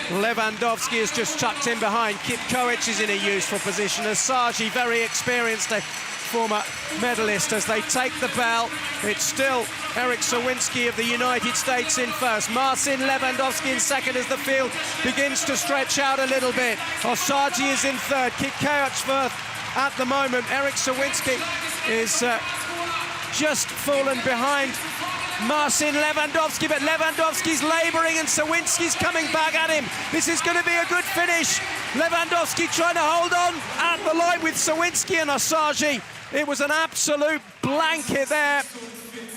Lewandowski is just tucked in behind. Kovitch is in a useful position. Osagi, very experienced, a former medalist, as they take the bell. It's still Erik Sowinski of the United States in first. Marcin, Lewandowski in second as the field begins to stretch out a little bit. Osagi is in third. Kovitch first at the moment. Erik Sowinski is just fallen behind Marcin Lewandowski, but Lewandowski's labouring and Sowinski's coming back at him. This is going to be a good finish. Lewandowski trying to hold on at the line with Sowinski and Osagi. It was an absolute blanket there.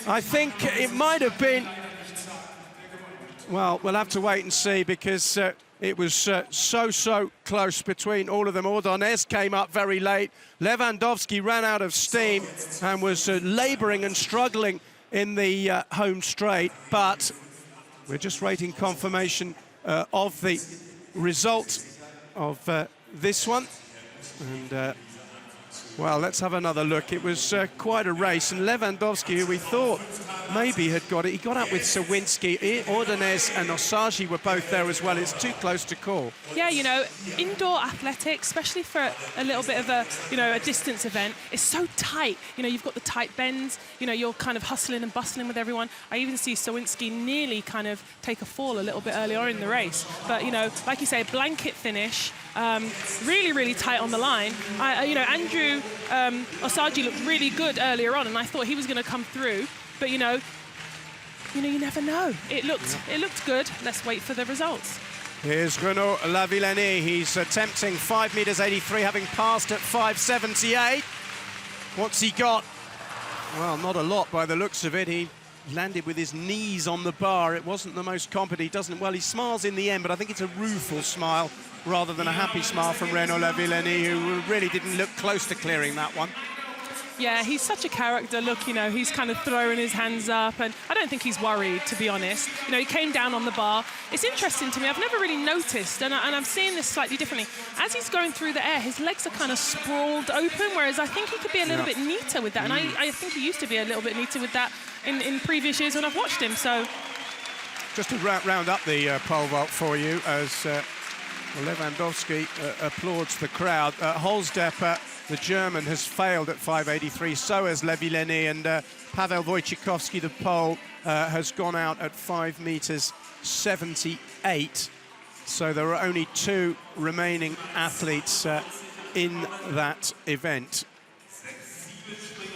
I think it might have been... Well, we'll have to wait and see, because it was so close between all of them. Ordonez came up very late. Lewandowski ran out of steam and was labouring and struggling in the home straight. But we're just waiting confirmation of the result of this one. And, well, let's have another look. It was quite a race. And Lewandowski, who we thought maybe had got it, he got up with Sowinski. Ordonez and Osagi were both there as well. It's too close to call. Yeah, you know, indoor athletics, especially for a little bit of a, you know, a distance event, it's so tight. You know, you've got the tight bends, you know, you're kind of hustling and bustling with everyone. I even see Sowinski nearly kind of take a fall a little bit earlier in the race. But, you know, like you say, blanket finish, really tight on the line. You know, Andrew Osagi looked really good earlier on, and I thought he was going to come through. But, you know, you never know. It looked good. Let's wait for the results. Here's Renaud Lavillenie. He's attempting 5 meters 83, having passed at 5.78. What's he got? Well, not a lot by the looks of it. He landed with his knees on the bar. It wasn't the most competent. He doesn't, well, he smiles in the end, but I think it's a rueful smile rather than a happy smile from Renaud Lavillenie, who really didn't look close to clearing that one. Yeah, he's such a character. Look, you know, he's kind of throwing his hands up, and I don't think he's worried, to be honest. You know, he came down on the bar. It's interesting to me. I've never really noticed, and I'm seeing this slightly differently. As he's going through the air, his legs are kind of sprawled open, whereas I think he could be a little bit neater with that. And I think he used to be a little bit neater with that in previous years when I've watched him. So, just to round up the pole vault for you, as Well, Lewandowski applauds the crowd. Holzdeppe, the German, has failed at 5.83. So has Levin, and Paweł Wojciechowski, the Pole, has gone out at 5 meters 78. So there are only 2 remaining athletes in that event.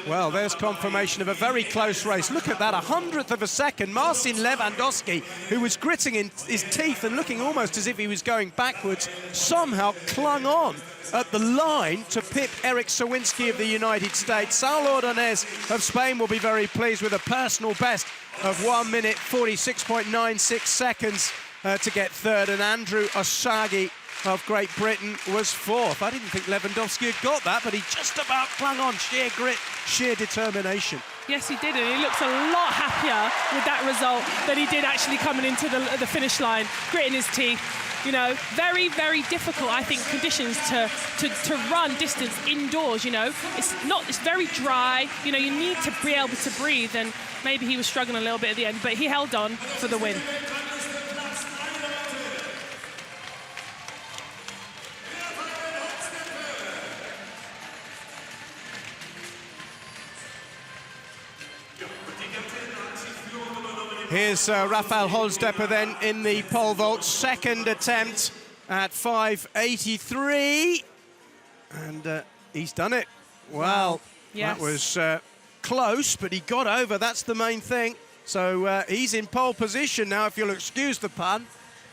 Well, there's confirmation of a very close race. Look at that, 100th of a second. Marcin Lewandowski, who was gritting in his teeth and looking almost as if he was going backwards, somehow clung on at the line to pip Eric Sawinski of the United States. Saul Ordonez of Spain will be very pleased with a personal best of 1 minute 46.96 seconds to get third, and Andrew Osagie of Great Britain was fourth. I didn't think Lewandowski had got that, but he just about clung on. Sheer grit, sheer determination. Yes, he did, and he looks a lot happier with that result than he did actually coming into the finish line, gritting his teeth. You know, very, very difficult, I think, conditions to run distance indoors, you know. It's very dry, you know, you need to be able to breathe, and maybe he was struggling a little bit at the end, but he held on for the win. Here's Raphael Holzdeppe then in the pole vault, second attempt at 5.83, and he's done it. Well, yes. That was close, but he got over, that's the main thing. So he's in pole position now, if you'll excuse the pun.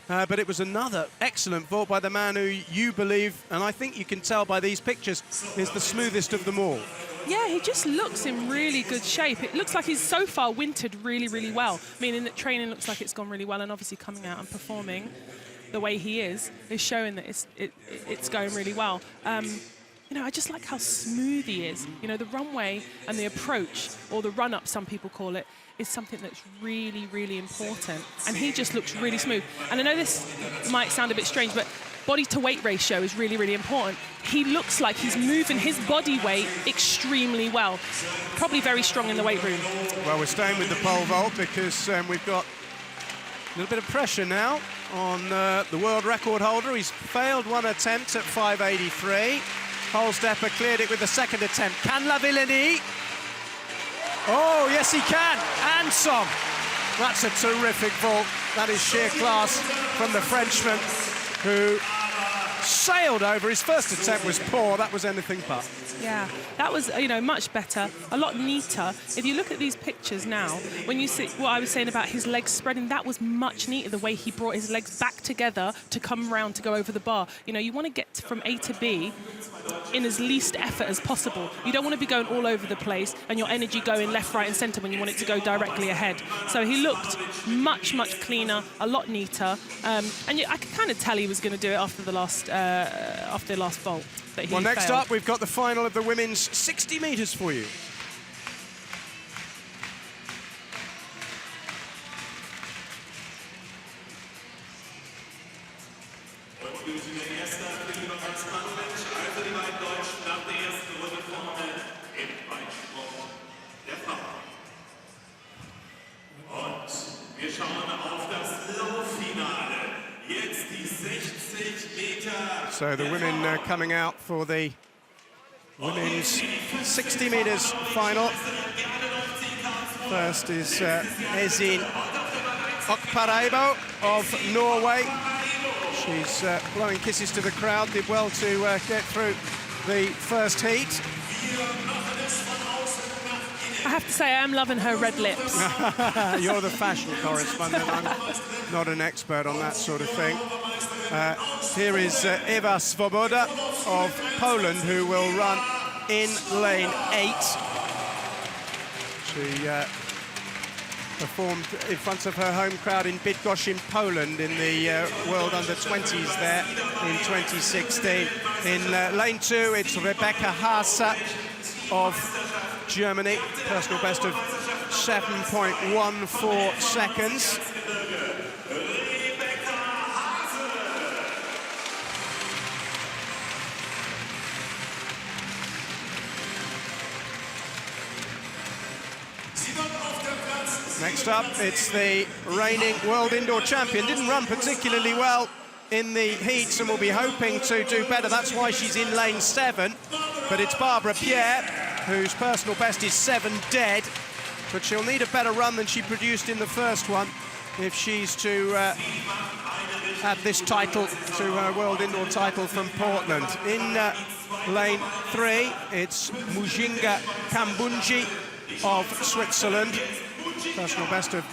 But it was another excellent vault by the man who you believe, and I think you can tell by these pictures, is the smoothest of them all. Yeah, he just looks in really good shape. It looks like he's so far wintered really, really well, meaning that training looks like it's gone really well, and obviously coming out and performing the way he is showing that it's going really well. You know, I just like how smooth he is. You know, the runway and the approach, or the run-up, some people call it, is something that's really, really important. And he just looks really smooth. And I know this might sound a bit strange, but body-to-weight ratio is really, really important. He looks like he's moving his body weight extremely well. Probably very strong in the weight room. Well, we're staying with the pole vault because we've got a little bit of pressure now on the world record holder. He's failed one attempt at 5.83. Holzdeppe cleared it with the second attempt. Can Levin? Oh, yes, he can. And some. That's a terrific vault. That is sheer class from the Frenchman, who sailed over. His first attempt was poor. That was anything but. Yeah, that was, you know, much better, a lot neater. If you look at these pictures now, when you see what I was saying about his legs spreading, that was much neater, the way he brought his legs back together to come around to go over the bar. You know, you want to get from A to B in as least effort as possible. You don't want to be going all over the place and your energy going left, right and centre when you want it to go directly ahead. So he looked much, much cleaner, a lot neater. And I could kind of tell he was going to do it after the last vault. Well, next up, we've got the final of the women's 60 metres for you. So the women coming out for the women's 60 metres final. First is Esin Okparebo of Norway. She's blowing kisses to the crowd, did well to get through the first heat. I have to say, I am loving her red lips. You're the fashion correspondent. I'm not an expert on that sort of thing. Here is Ewa Swoboda of Poland, who will run in lane 8. She performed in front of her home crowd in Bydgoszcz in Poland in the World Under-20s there in 2016. In lane 2, it's Rebecca Haase of Germany, personal best of 7.14 seconds. Next up, it's the reigning world indoor champion. Didn't run particularly well in the heats and will be hoping to do better. That's why she's in lane 7. But it's Barbara Pierre, whose personal best is 7 dead. But she'll need a better run than she produced in the first one if she's to add this title to her world indoor title from Portland. In lane 3, it's Mujinga Kambunji of Switzerland. Personal best of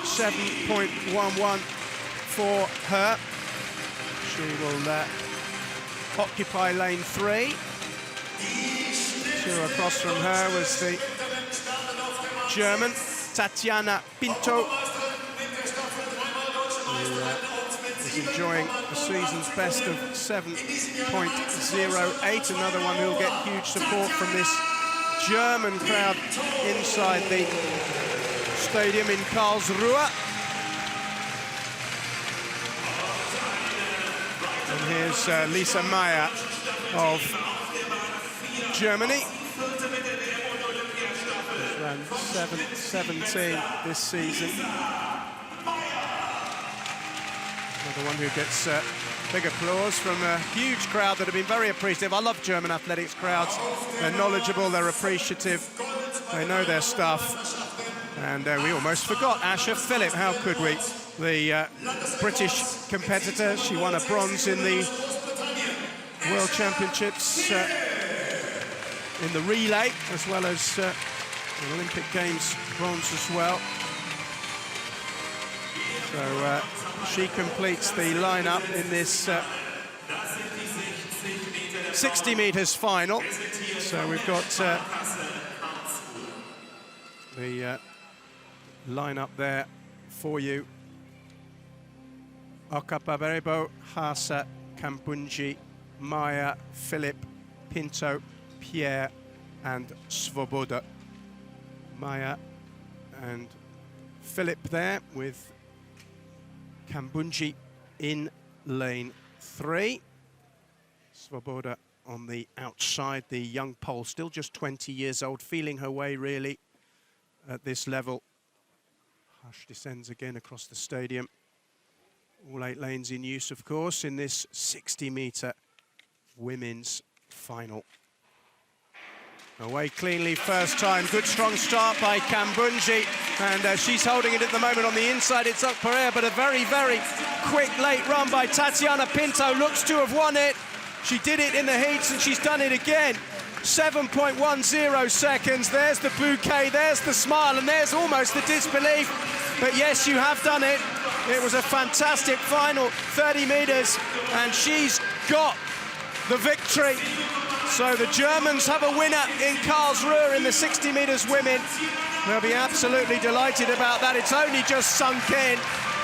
7.11 for her. She will occupy lane 3. 2 across from her was the German Tatjana Pinto, who is enjoying the season's best of 7.08. Another one who'll get huge support from this German crowd inside the stadium in Karlsruhe. And here's Lisa Meyer of Germany. She's ran 7.17 this season. Another one who gets big applause from a huge crowd that have been very appreciative. I love German athletics crowds. They're knowledgeable, they're appreciative, they know their stuff. And we almost forgot Asher Phillip, how could we? The British competitor, she won a bronze in the World Championships in the relay, as well as the Olympic Games bronze as well. So she completes the lineup in this 60 meters final. So we've got the lineup there for you. Okapaberebo, Hasa, Kampunji, Maya, Philip, Pinto, Pierre and Svoboda. Maya and Philip there with Kambunji in lane 3. Svoboda on the outside, the young Pole, still just 20 years old, feeling her way really at this level. Hush descends again across the stadium. All 8 lanes in use, of course, in this 60-meter women's final. Away cleanly first time. Good strong start by Kambunji, and she's holding it at the moment on the inside. It's up Pereira, but a very, very quick late run by Tatjana Pinto. Looks to have won it. She did it in the heats, and she's done it again. 7.10 seconds. There's the bouquet, there's the smile, and there's almost the disbelief. But yes, you have done it. It was a fantastic final 30 meters, and she's got the victory. So the Germans have a winner in Karlsruhe in the 60 meters women. They'll be absolutely delighted about that. It's only just sunk in,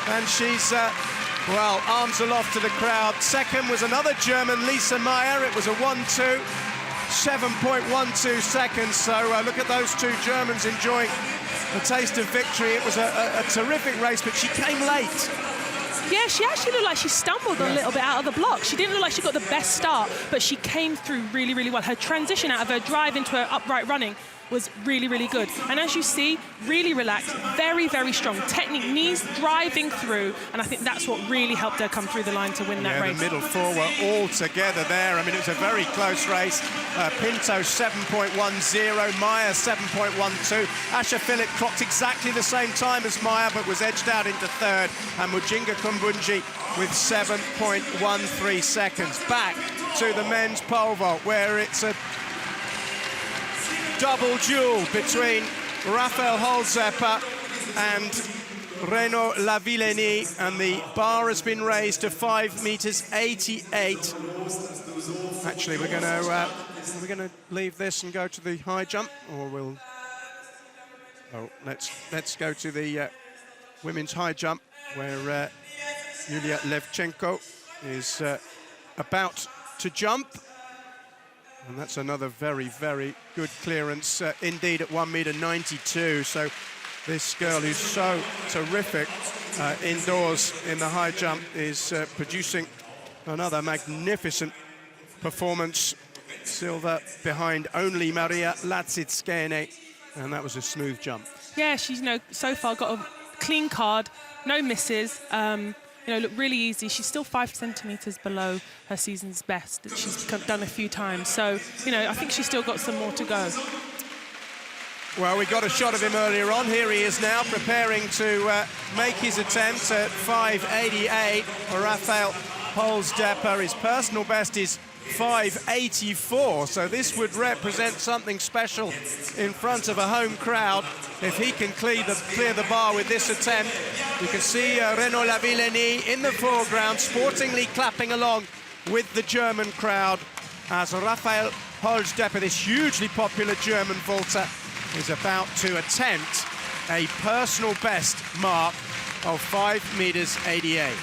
and she's, well, arms aloft to the crowd. Second was another German, Lisa Meyer. It was a 1-2, 7.12 seconds. So look at those 2 Germans enjoying a taste of victory. It was a terrific race, but she came late. Yeah, she actually looked like she stumbled a little bit out of the block. She didn't look like she got the best start, but she came through really, really well. Her transition out of her drive into her upright running was really, really good. And as you see, really relaxed, very, very strong. Technique, knees driving through, and I think that's what really helped her come through the line to win that race. The middle 4 were all together there. I mean, it was a very close race. Pinto 7.10, Meyer 7.12. Asher Phillip clocked exactly the same time as Meyer, but was edged out into 3rd. And Mujinga Kambunji with 7.13 seconds. Back to the men's pole vault, where it's a double duel between Raphael Holzepper and Reno Lavillenie, and the bar has been raised to 5 meters 88. Actually, we're going to leave this and go to the high jump, or we'll. Oh, let's go to the women's high jump, where Yulia Levchenko is about to jump. And that's another very, very good clearance indeed at 1.92 meters. So this girl who's so terrific indoors in the high jump is producing another magnificent performance. Silver behind only Maria Latsitskene, and that was a smooth jump. Yeah, she's so far got a clean card, no misses. look really easy. She's still 5 centimetres below her season's best that she's done a few times. So, I think she's still got some more to go. Well, we got a shot of him earlier on. Here he is now, preparing to make his attempt at 5.88. Rafael Holzdepper, his personal best is 5.84, so this would represent something special in front of a home crowd if he can clear the bar with this attempt. You can see Renaud Lavillenie in the foreground, sportingly clapping along with the German crowd as Rafael Holzdepper, this hugely popular German vaulter, is about to attempt a personal best mark of 5 meters 88.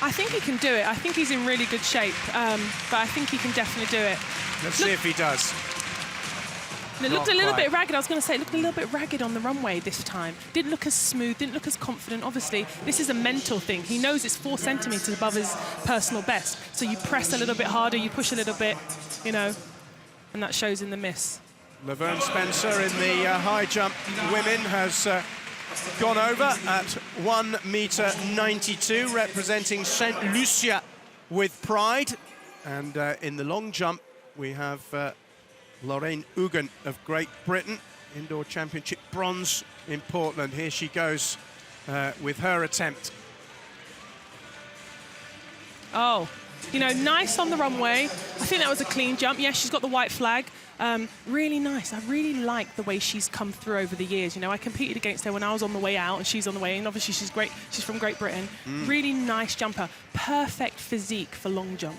I think he can do it. I think he's in really good shape, but I think he can definitely do it. Let's see if he does. It looked a little bit ragged. I was going to say, it looked a little bit ragged on the runway this time. Didn't look as smooth, didn't look as confident. Obviously, this is a mental thing. He knows it's 4 centimetres above his personal best. So you press a little bit harder, you push a little bit, and that shows in the miss. Laverne Spencer in the high jump women has gone over at 1 meter 92, representing St. Lucia with pride. And in the long jump, we have Lorraine Hugen of Great Britain, Indoor Championship bronze in Portland. Here she goes with her attempt. Oh, nice on the runway. I think that was a clean jump. Yeah, she's got the white flag. Really nice. I really like the way she's come through over the years. I competed against her when I was on the way out and she's on the way in. Obviously, she's great. She's from Great Britain. Really nice jumper. Perfect physique for long jump.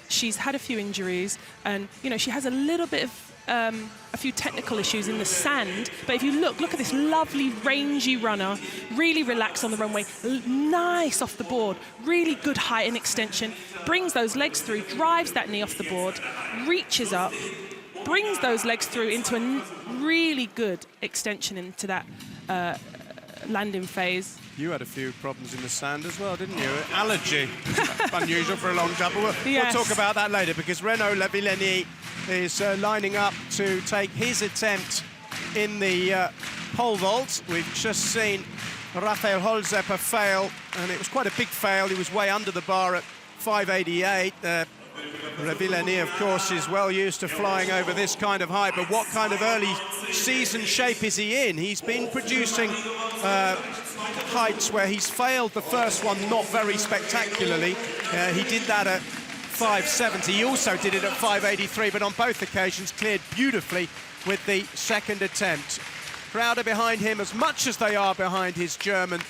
She's had a few injuries and, she has a little bit of a few technical issues in the sand. But if you look at this lovely, rangy runner, really relaxed on the runway, nice off the board, really good height and extension, brings those legs through, drives that knee off the board, reaches up, brings those legs through into a really good extension into that landing phase. You had a few problems in the sand as well, didn't you? Allergy, unusual for a long jumper. We'll talk about that later because Renaud Lavillenie is lining up to take his attempt in the pole vault. We've just seen Rafael Holzdepper fail, and it was quite a big fail. He was way under the bar at 5.88. Lavillenie, of course, is well used to flying over this kind of height, but what kind of early season shape is he in? He's been producing heights where he's failed the first one not very spectacularly. He did that at 5.70. He also did it at 5.83, but on both occasions cleared beautifully with the second attempt. Crowd are behind him as much as they are behind his German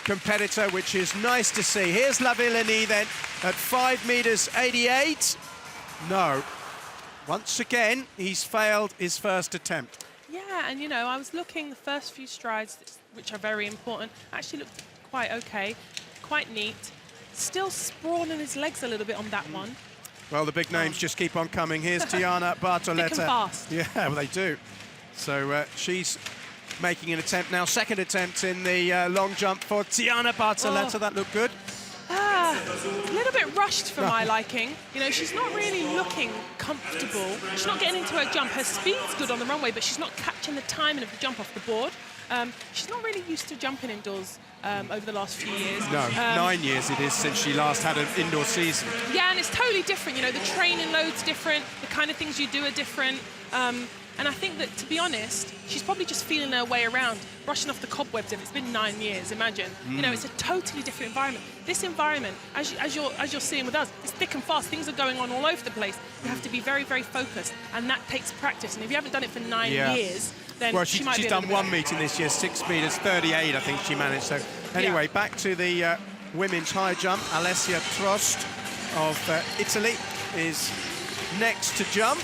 competitor, which is nice to see. Here's Lavillenie then at 5 meters 88. No. Once again, he's failed his first attempt. Yeah, and I was looking, the first few strides, which are very important, actually looked quite okay, quite neat. Still sprawling his legs a little bit on that one. Well, the big names just keep on coming. Here's Tiana Bartoletta. Thick and fast. Yeah, well, they do. So she's making an attempt now, second attempt in the long jump for Tiana Bartoletta. That looked good. A little bit rushed for my liking. She's not really looking comfortable. She's not getting into her jump. Her speed's good on the runway, but she's not catching the timing of the jump off the board. She's not really used to jumping indoors over the last few years. No, 9 years it is since she last had an indoor season. Yeah, and it's totally different. The training load's different. The kind of things you do are different. And I think that, to be honest, she's probably just feeling her way around, brushing off the cobwebs. If it's been 9 years, imagine. It's a totally different environment. This environment, as you're seeing with us, it's thick and fast. Things are going on all over the place. You have to be very, very focused, and that takes practice. And if you haven't done it for 9 years, then well, she might be she's done one meeting this year, 6 meters 38, I think she managed. So anyway, back to the women's high jump. Alessia Trost of Italy is next to jump.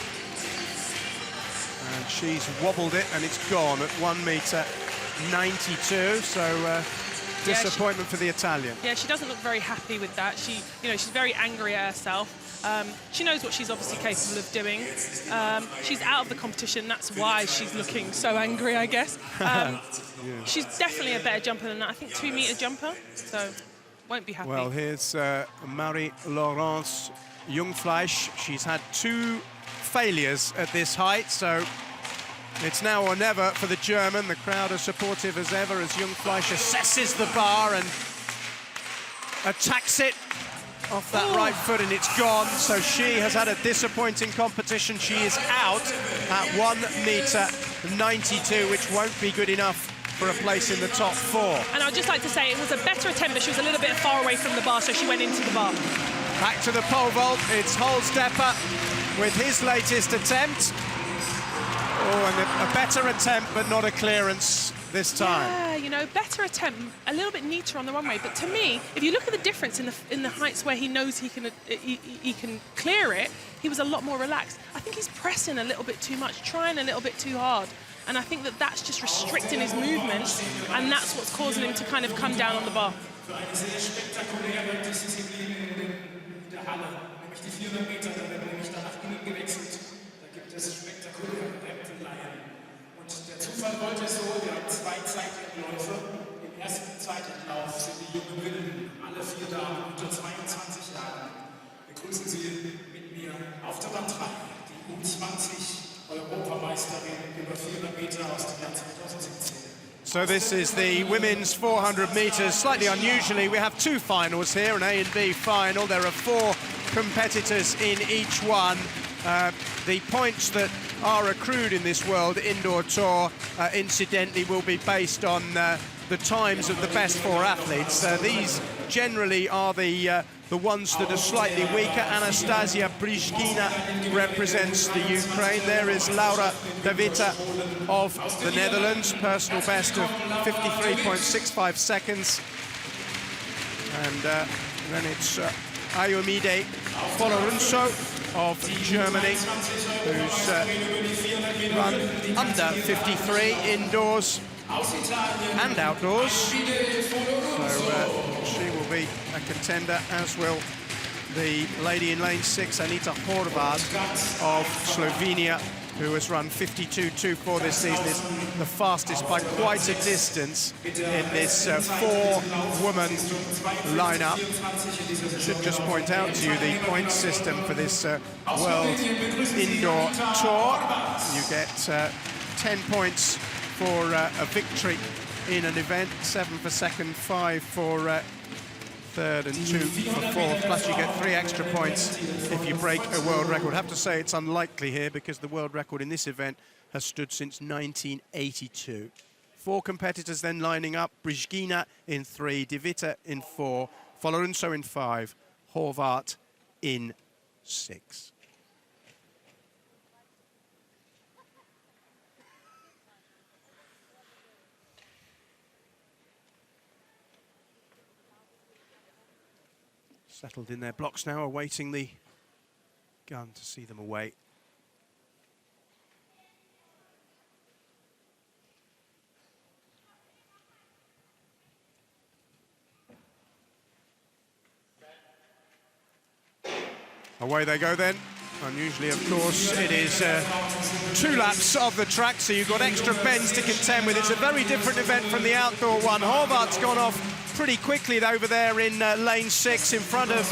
And she's wobbled it, and it's gone at 1 meter 92. So disappointment for the Italian. Yeah, she doesn't look very happy with that. She's very angry at herself. She knows what she's obviously capable of doing. She's out of the competition. That's why she's looking so angry, I guess. She's definitely a better jumper than that. I think 2 meter jumper. So won't be happy. Well, here's Marie-Laurence Jungfleisch. She's had 2 failures at this height, so It's now or never for the German. The crowd as supportive as ever as Jungfleisch assesses the bar and attacks it off that right foot, and it's gone. So she has had a disappointing competition. She is out at 1.92 m, which won't be good enough for a place in the top 4. And I'd just like to say it was a better attempt, but she was a little bit far away from the bar, so she went into the bar. Back to the pole vault. It's Holzdepper with his latest attempt. Oh, and a better attempt, but not a clearance this time. Yeah, you know, better attempt, a little bit neater on the runway. But to me, if you look at the difference in the heights where he knows he can clear it, he was a lot more relaxed. I think he's pressing a little bit too much, trying a little bit too hard. And I think that that's just restricting his movement, and that's what's causing him to kind of come down on the bar. Zufall wollte es so, wir haben 2 Zeitläufe. Im ersten Zeitlauf sind die jungen Wilden, alle 4 Damen unter 22 Jahren. Begrüßen Sie mit mir auf der Bahn 3 die U20-Europameisterin über 400 Meter aus dem Jahr 2017. So this is the women's 400 meters. Slightly unusually, we have 2 finals here, an A and B final. There are 4 competitors in each one. The points that are accrued in this World Indoor Tour, incidentally, will be based on the times of the best 4 athletes. These generally are the ones that are slightly weaker. Anastasia Brzyzkina represents the Ukraine. There is Laura de Witte of the Netherlands, personal best of 53.65 seconds. And then it's Ayomide Folorunso of Germany, who's run under 53 indoors and outdoors. So she will be a contender, as will the lady in lane 6, Anita Horvat of Slovenia, who has run 52.24 this season, is the fastest by quite a distance in this 4-woman lineup. I should just point out to you the point system for this World Indoor Tour. You get 10 points for a victory in an event, 7 for second, 5 for third and 2 for fourth, plus you get 3 extra points if you break a world record. I have to say it's unlikely here because the world record in this event has stood since 1982. 4 competitors then lining up: Brzyzkina in 3, de Witte in 4, Folorunso in 5, Horvat in 6. Settled in their blocks now, awaiting the gun to see them away. Away they go then. Unusually, of course, it is 2 laps of the track, so you've got extra bends to contend with. It's a very different event from the outdoor one. Horvat's gone off pretty quickly over there in lane 6 in front of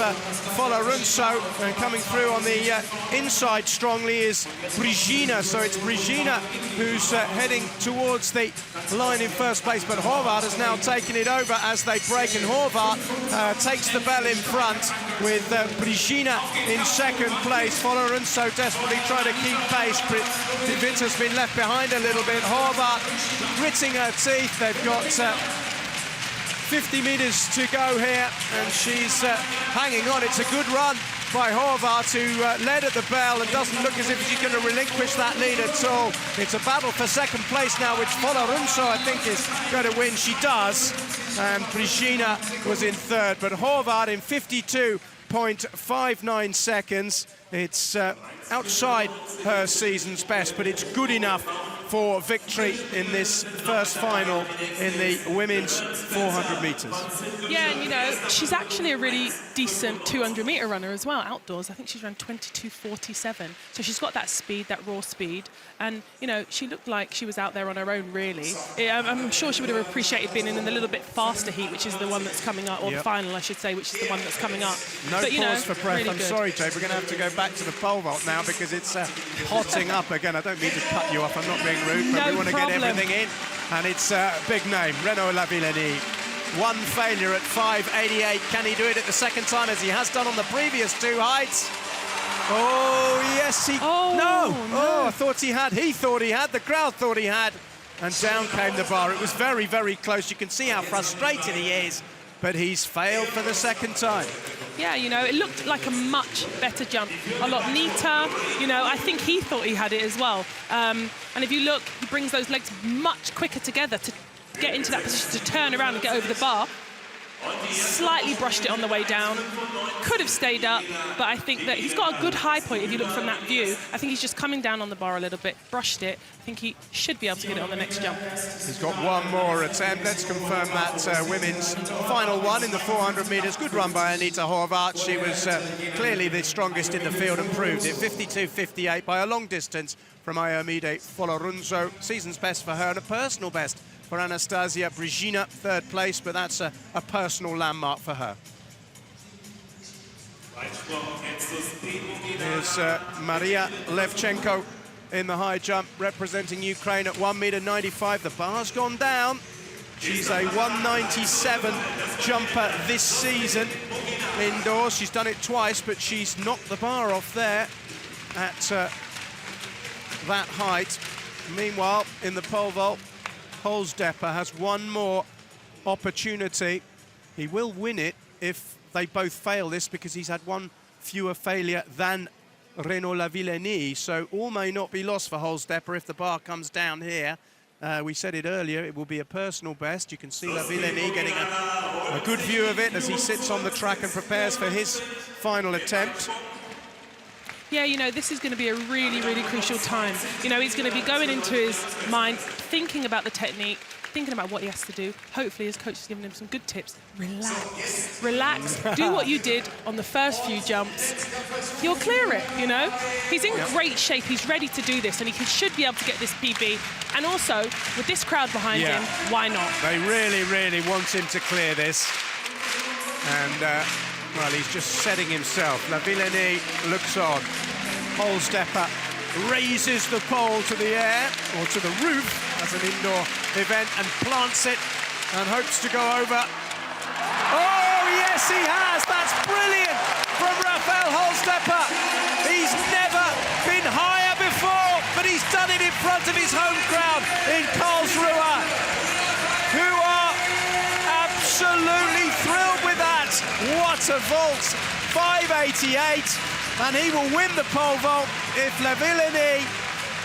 Folorunso, and coming through on the inside strongly is Brzyzkina. So it's Brzyzkina who's heading towards the line in first place, but Horvat has now taken it over as they break, and Horvat takes the bell in front with Brzyzkina in second place. Folorunso desperately trying to keep pace. De Witte has been left behind a little bit. Horvat gritting her teeth. They've got 50 meters to go here, and she's hanging on. It's a good run by Horvat, who led at the bell and doesn't look as if she's going to relinquish that lead at all. It's a battle for second place now, which Folorunso, I think, is going to win. She does, and Brzyzkina was in third, but Horvat in 52.59 seconds. It's outside her season's best, but it's good enough for victory in this first final in the women's 400 meters. Yeah, and you know, she's actually a really decent 200-meter runner as well, outdoors. I think she's run 22.47. So she's got that speed, that raw speed. And, you know, she looked like she was out there on her own, really. I'm sure she would have appreciated being in the little bit faster heat, which is the one that's coming up, or the final, I should say, which is the one that's coming up. No but, pause for breath. Really I'm sorry, Jay, we're going to have to go back to the pole vault now because it's hotting up again. I don't mean to cut you off. I'm not being vaulting route, but No we want to get problem. everything in. And it's a big name, Renaud Lavillenie. One failure at 5.88. Can he do it at the second time, as he has done on the previous two heights? Oh, yes, he... No! Oh, I thought he had. He thought he had. The crowd thought he had. And down came the bar. It was very, very close. You can see how frustrated he is. But he's failed for the second time. Yeah, you know, it looked like a much better jump, a lot neater. You know, I think he thought he had it as well. And if you look, he brings those legs much quicker together to get into that position to turn around and get over the bar. Slightly brushed it on the way down. Could have stayed up, but I think that he's got a good high point if you look from that view. I think he's just coming down on the bar a little bit, brushed it. I think he should be able to get it on the next jump. He's got one more attempt. Let's confirm that women's final one in the 400 metres. Good run by Anita Horvath. She was clearly the strongest in the field and proved it. 52.58 by a long distance from Iomide Folorunso. Season's best for her and a personal best for Anastasia Brezhina, third place, but that's a personal landmark for her. Here's Maria Levchenko in the high jump, representing Ukraine at 1.95 m. The bar's gone down. She's a 197 jumper this season indoors. She's done it twice, but she's knocked the bar off there at that height. Meanwhile, in the pole vault, Holzdepper has one more opportunity. He will win it if they both fail this, because he's had one fewer failure than Renaud Lavillenie. So all may not be lost for Holzdepper if the bar comes down here. We said it earlier, it will be a personal best. You can see Lavillenie getting a good view of it as he sits on the track and prepares for his final attempt. Yeah, you know, this is going to be a really, really crucial time. You know, he's going to be going into his mind, thinking about the technique, thinking about what he has to do. Hopefully his coach is giving him some good tips. Relax, relax, do what you did on the first few jumps. You'll clear it, you know? He's in great shape, he's ready to do this, and he should be able to get this PB. And also, with this crowd behind him, why not? They really, really want him to clear this. And, well, he's just setting himself. Lavillenie looks on. Holzdepper raises the pole to the air, or to the roof, as an indoor event, and plants it, and hopes to go over. Oh, yes, he has! That's brilliant from Rafael Holzdepper. He's never been higher before, but he's done it in front of his home crowd in Karlsruhe, who are absolutely thrilled with that. What a vault! 5.88, and he will win the pole vault if Lavillenie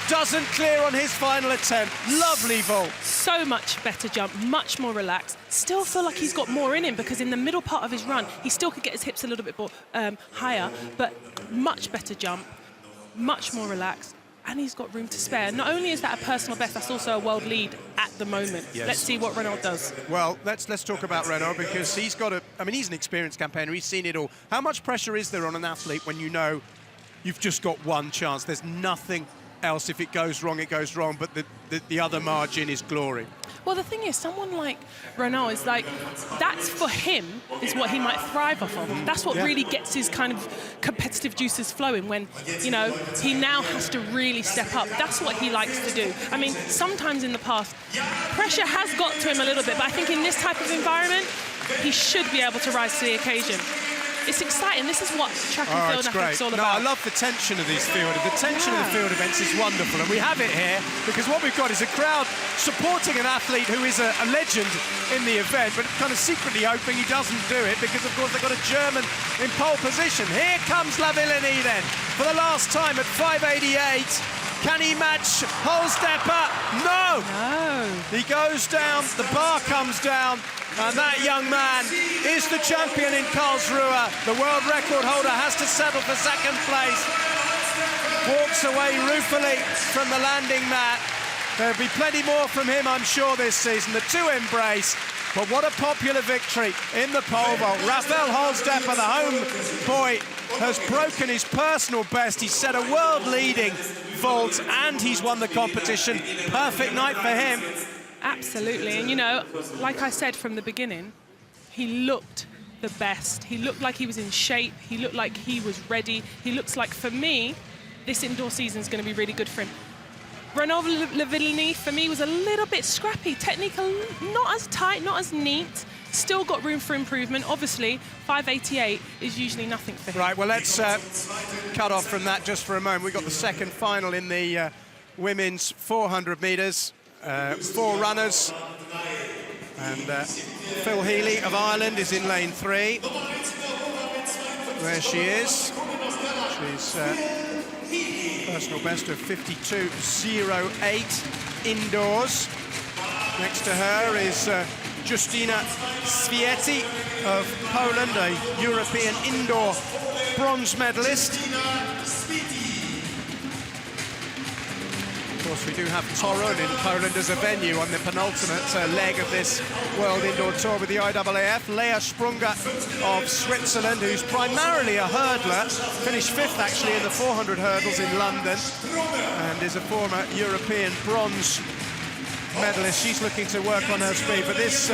doesn't clear on his final attempt. Lovely vault. So much better jump, much more relaxed. Still feel like he's got more in him, because in the middle part of his run, he still could get his hips a little bit more higher, but much better jump, much more relaxed, and he's got room to spare. Not only is that a personal best, that's also a world lead at the moment. Yes. Let's see what Renaud does. Well, let's talk about Renaud, because he's got I mean, he's an experienced campaigner. He's seen it all. How much pressure is there on an athlete when you know you've just got one chance? There's nothing else. If it goes wrong, it goes wrong, but the other margin is glory. Well, the thing is, someone like Renaud is like, that's for him, is what he might thrive off of. That's what really gets his kind of competitive juices flowing when, you know, he now has to really step up. That's what he likes to do. I mean, sometimes in the past, pressure has got to him a little bit, but I think in this type of environment, he should be able to rise to the occasion. It's exciting. This is what track and field athletics is all about. No, I love the tension of these field. The tension of the field events is wonderful, and we have it here because what we've got is a crowd supporting an athlete who is a legend in the event, but kind of secretly hoping he doesn't do it because, of course, they've got a German in pole position. Here comes Lavillenie then for the last time at 5.88. Can he match Holzdepper? No! No. He goes down, the bar comes down, and that young man is the champion in Karlsruhe. The world record holder has to settle for second place. Walks away ruefully from the landing mat. There'll be plenty more from him, I'm sure, this season. The two embrace. But what a popular victory in the pole vault. Rafael Holzdepper, the home boy, has broken his personal best. He's set a world-leading vault, and he's won the competition. Perfect night for him. Absolutely, and you know, like I said from the beginning, he looked the best. He looked like he was in shape. He looked like he was ready. He looks like, for me, this indoor season is going to be really good for him. Levin, for me, was a little bit scrappy. Technical, not as tight, not as neat. Still got room for improvement. Obviously, 588 is usually nothing for him. Right, well, let's cut off from that just for a moment. We've got the second final in the women's 400 metres. 4 runners. And Phil Healy of Ireland is in lane 3. There she is. She's personal best of 52.08 indoors. Next to her is Justyna Świeci of Poland, a European indoor bronze medalist. Of course, we do have Torun in Poland as a venue on the penultimate leg of this World Indoor Tour with the IAAF. Lea Sprunger of Switzerland, who's primarily a hurdler, finished 5th actually in the 400 hurdles in London, and is a former European bronze medalist. She's looking to work on her speed, but this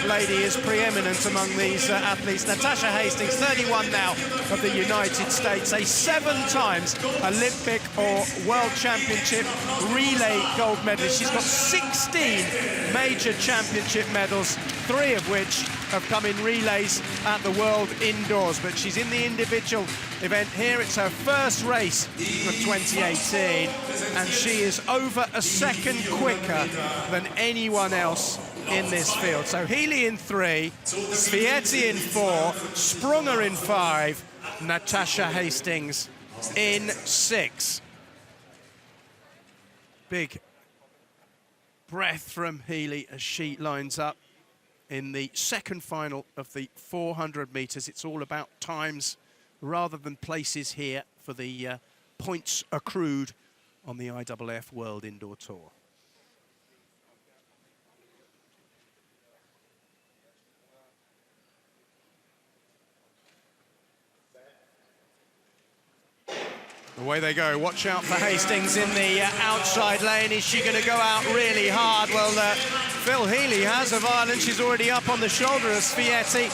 lady is preeminent among these athletes. Natasha Hastings, 31 now, of the United States, a 7 times Olympic or World Championship relay gold medalist. She's got 16 major championship medals, 3 of which have come in relays at the World Indoors, but she's in the individual event here. It's her first race of 2018, and she is over a second quicker than anyone else in this field. So Healy in 3, Świeci in 4, Sprunger in 5, Natasha Hastings in 6. Big breath from Healy as she lines up in the second final of the 400 metres. It's all about times rather than places here for the points accrued on the IAAF World Indoor Tour. Away they go. Watch out for Hastings in the outside lane. Is she going to go out really hard? Well, Phil Healy has of Ireland. She's already up on the shoulder of Świeci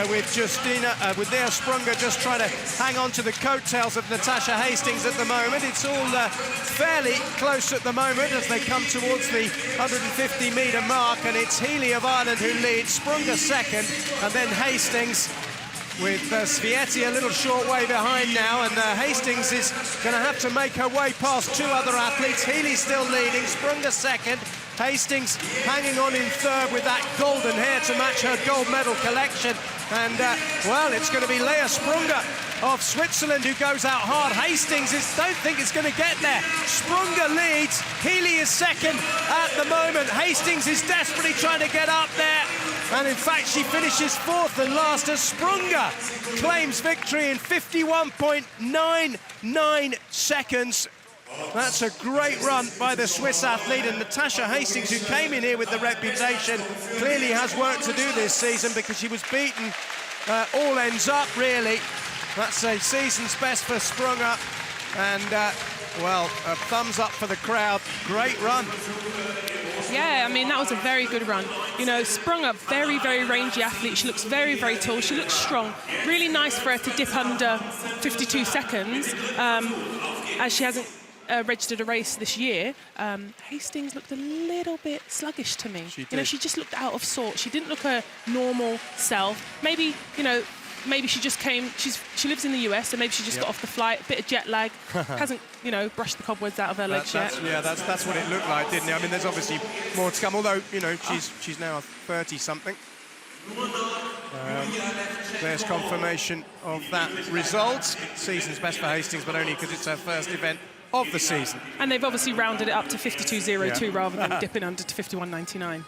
with Lea Sprunger just trying to hang on to the coattails of Natasha Hastings at the moment. It's all fairly close at the moment as they come towards the 150-metre mark, and it's Healy of Ireland who leads, Sprunger second, and then Hastings with Świeci a little short way behind now, and Hastings is going to have to make her way past 2 other athletes. Healy still leading, Sprunger second, Hastings hanging on in 3rd with that golden hair to match her gold medal collection. And, well, it's going to be Lea Sprunger of Switzerland who goes out hard. Hastings don't think it's going to get there. Sprunger leads, Healy is second at the moment. Hastings is desperately trying to get up there. And in fact, she finishes 4th and last as Sprunger claims victory in 51.99 seconds. That's a great run by the Swiss athlete, and Natasha Hastings, who came in here with the reputation, clearly has work to do this season because she was beaten all ends up, really. That's a season's best for Sprunger, and, well, a thumbs up for the crowd. Great run. Yeah, I mean, that was a very good run. You know, Sprunger, very, very rangy athlete. She looks very, very tall. She looks strong. Really nice for her to dip under 52 seconds, as she hasn't registered a race this year. Hastings looked a little bit sluggish to me. She did. You know, she just looked out of sorts. She didn't look her normal self. Maybe, you know, maybe she just came, she lives in the US, so maybe she just got off the flight, a bit of jet lag, hasn't, you know, brushed the cobwebs out of her legs yet. Yeah, that's what it looked like, didn't it? I mean, there's obviously more to come, although, you know, she's now 30-something. There's confirmation of that result. Season's best for Hastings, but only because it's her first event of the season. And they've obviously rounded it up to 52.02 rather than dipping under to 51.99.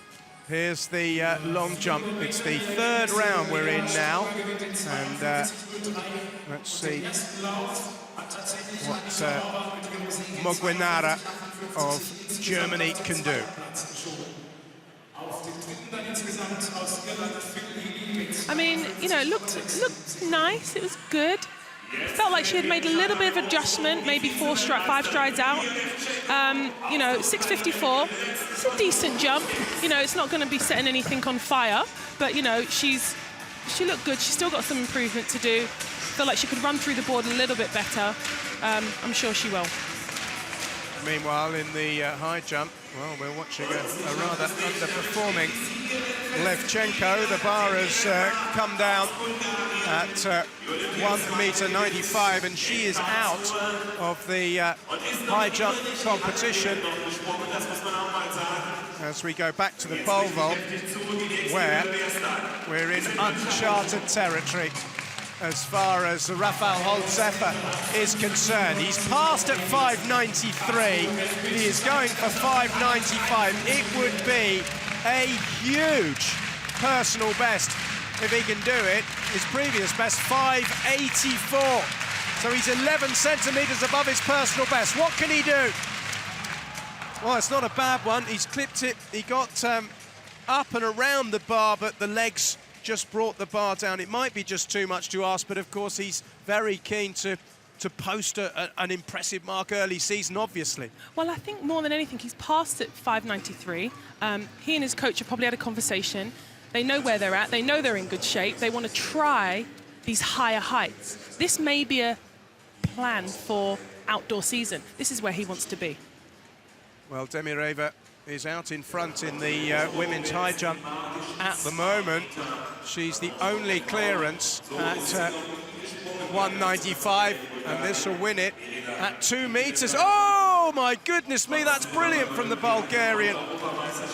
Here's the long jump. It's the 3rd round we're in now. And let's see what Mogwenara of Germany can do. I mean, you know, it looked nice. It was good. Felt like she had made a little bit of adjustment, maybe 5 strides out. You know, 6:54. It's a decent jump. You know, it's not going to be setting anything on fire, but you know, she looked good. She's still got some improvement to do. Feel like she could run through the board a little bit better. I'm sure she will. Meanwhile, in the high jump, well, we're watching a rather underperforming Levchenko. The bar has come down at 1.95 m, and she is out of the high jump competition. As we go back to the pole vault, where we're in uncharted territory as far as Rafael Holzepper is concerned. He's passed at 5.93. He is going for 5.95. It would be a huge personal best if he can do it. His previous best, 5.84. So he's 11 centimetres above his personal best. What can he do? Well, it's not a bad one. He's clipped it. He got up and around the bar, but the legs just brought the bar down. It might be just too much to ask, but of course he's very keen to post an impressive mark early season, obviously. Well, I think more than anything, he's passed at 5.93. He and his coach have probably had a conversation. They know where they're at. They know they're in good shape. They want to try these higher heights. This may be a plan for outdoor season. This is where he wants to be. Well, Demireva is out in front in the women's high jump at the moment. She's the only clearance at 1.95, and this will win it at 2 meters. Oh, my goodness me, that's brilliant from the Bulgarian.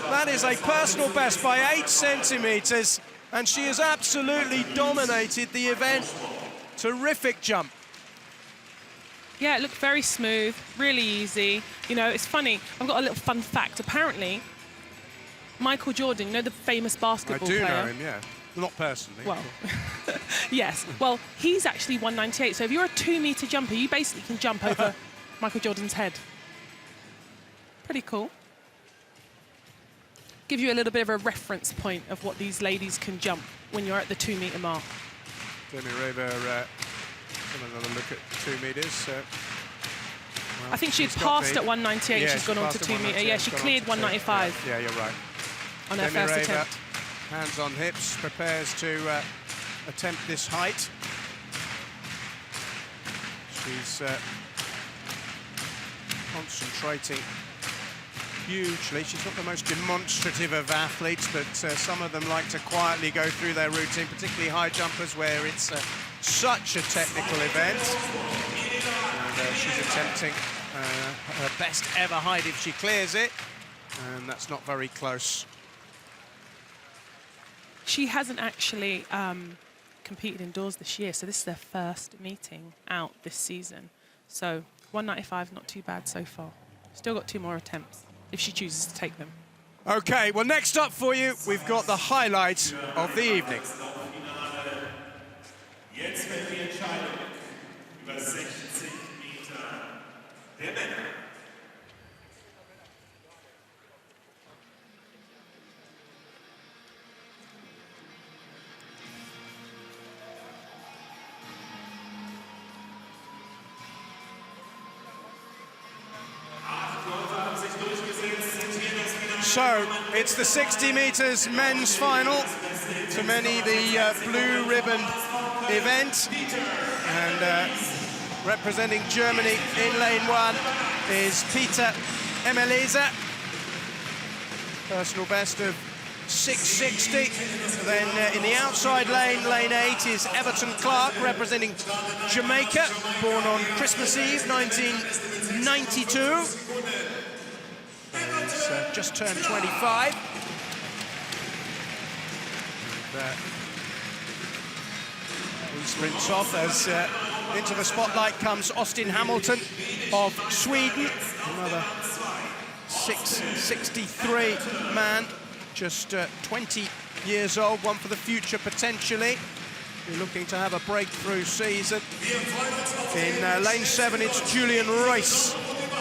That is a personal best by 8 centimeters, and she has absolutely dominated the event. Terrific jump. Yeah, it looked very smooth, really easy. You know, it's funny, I've got a little fun fact. Apparently, Michael Jordan, you know, the famous basketball player? I do know him, yeah. Not personally. Well, yes. Well, he's actually 1.98. So if you're a 2-meter jumper, you basically can jump over Michael Jordan's head. Pretty cool. Give you a little bit of a reference point of what these ladies can jump when you're at the 2-meter mark. Demireva, another look at 2 meters. Well, I think she'd passed at 1.98 and she's gone on to 2 meter. Yeah, she cleared 1.95. Yeah, you're right. On her first attempt. Hands on hips, prepares to attempt this height. She's concentrating hugely. She's not the most demonstrative of athletes, but some of them like to quietly go through their routine, particularly high jumpers where it's such a technical event. And she's attempting her best ever height if she clears it, and that's not very close. She hasn't actually competed indoors this year, so this is their first meeting out this season. So 1.95, not too bad so far. Still got 2 more attempts if she chooses to take them. Okay, well, next up for you, we've got the highlights of the evening. Jetzt fällt die Entscheidung über 60 Meter der Männer. So, it's the 60 meters men's final. To many, the blue ribbon event. And representing Germany in lane 1 is Peter Emelese. Personal best of 6.60. Then in the outside lane, lane 8, is Everton Clark, representing Jamaica, born on Christmas Eve, 1992. He's just turned 25. And, he sprints off as into the spotlight comes Austin Hamilton of Sweden, another 6.63 man, just 20 years old, one for the future potentially. We're looking to have a breakthrough season. In lane 7, it's Julian Royce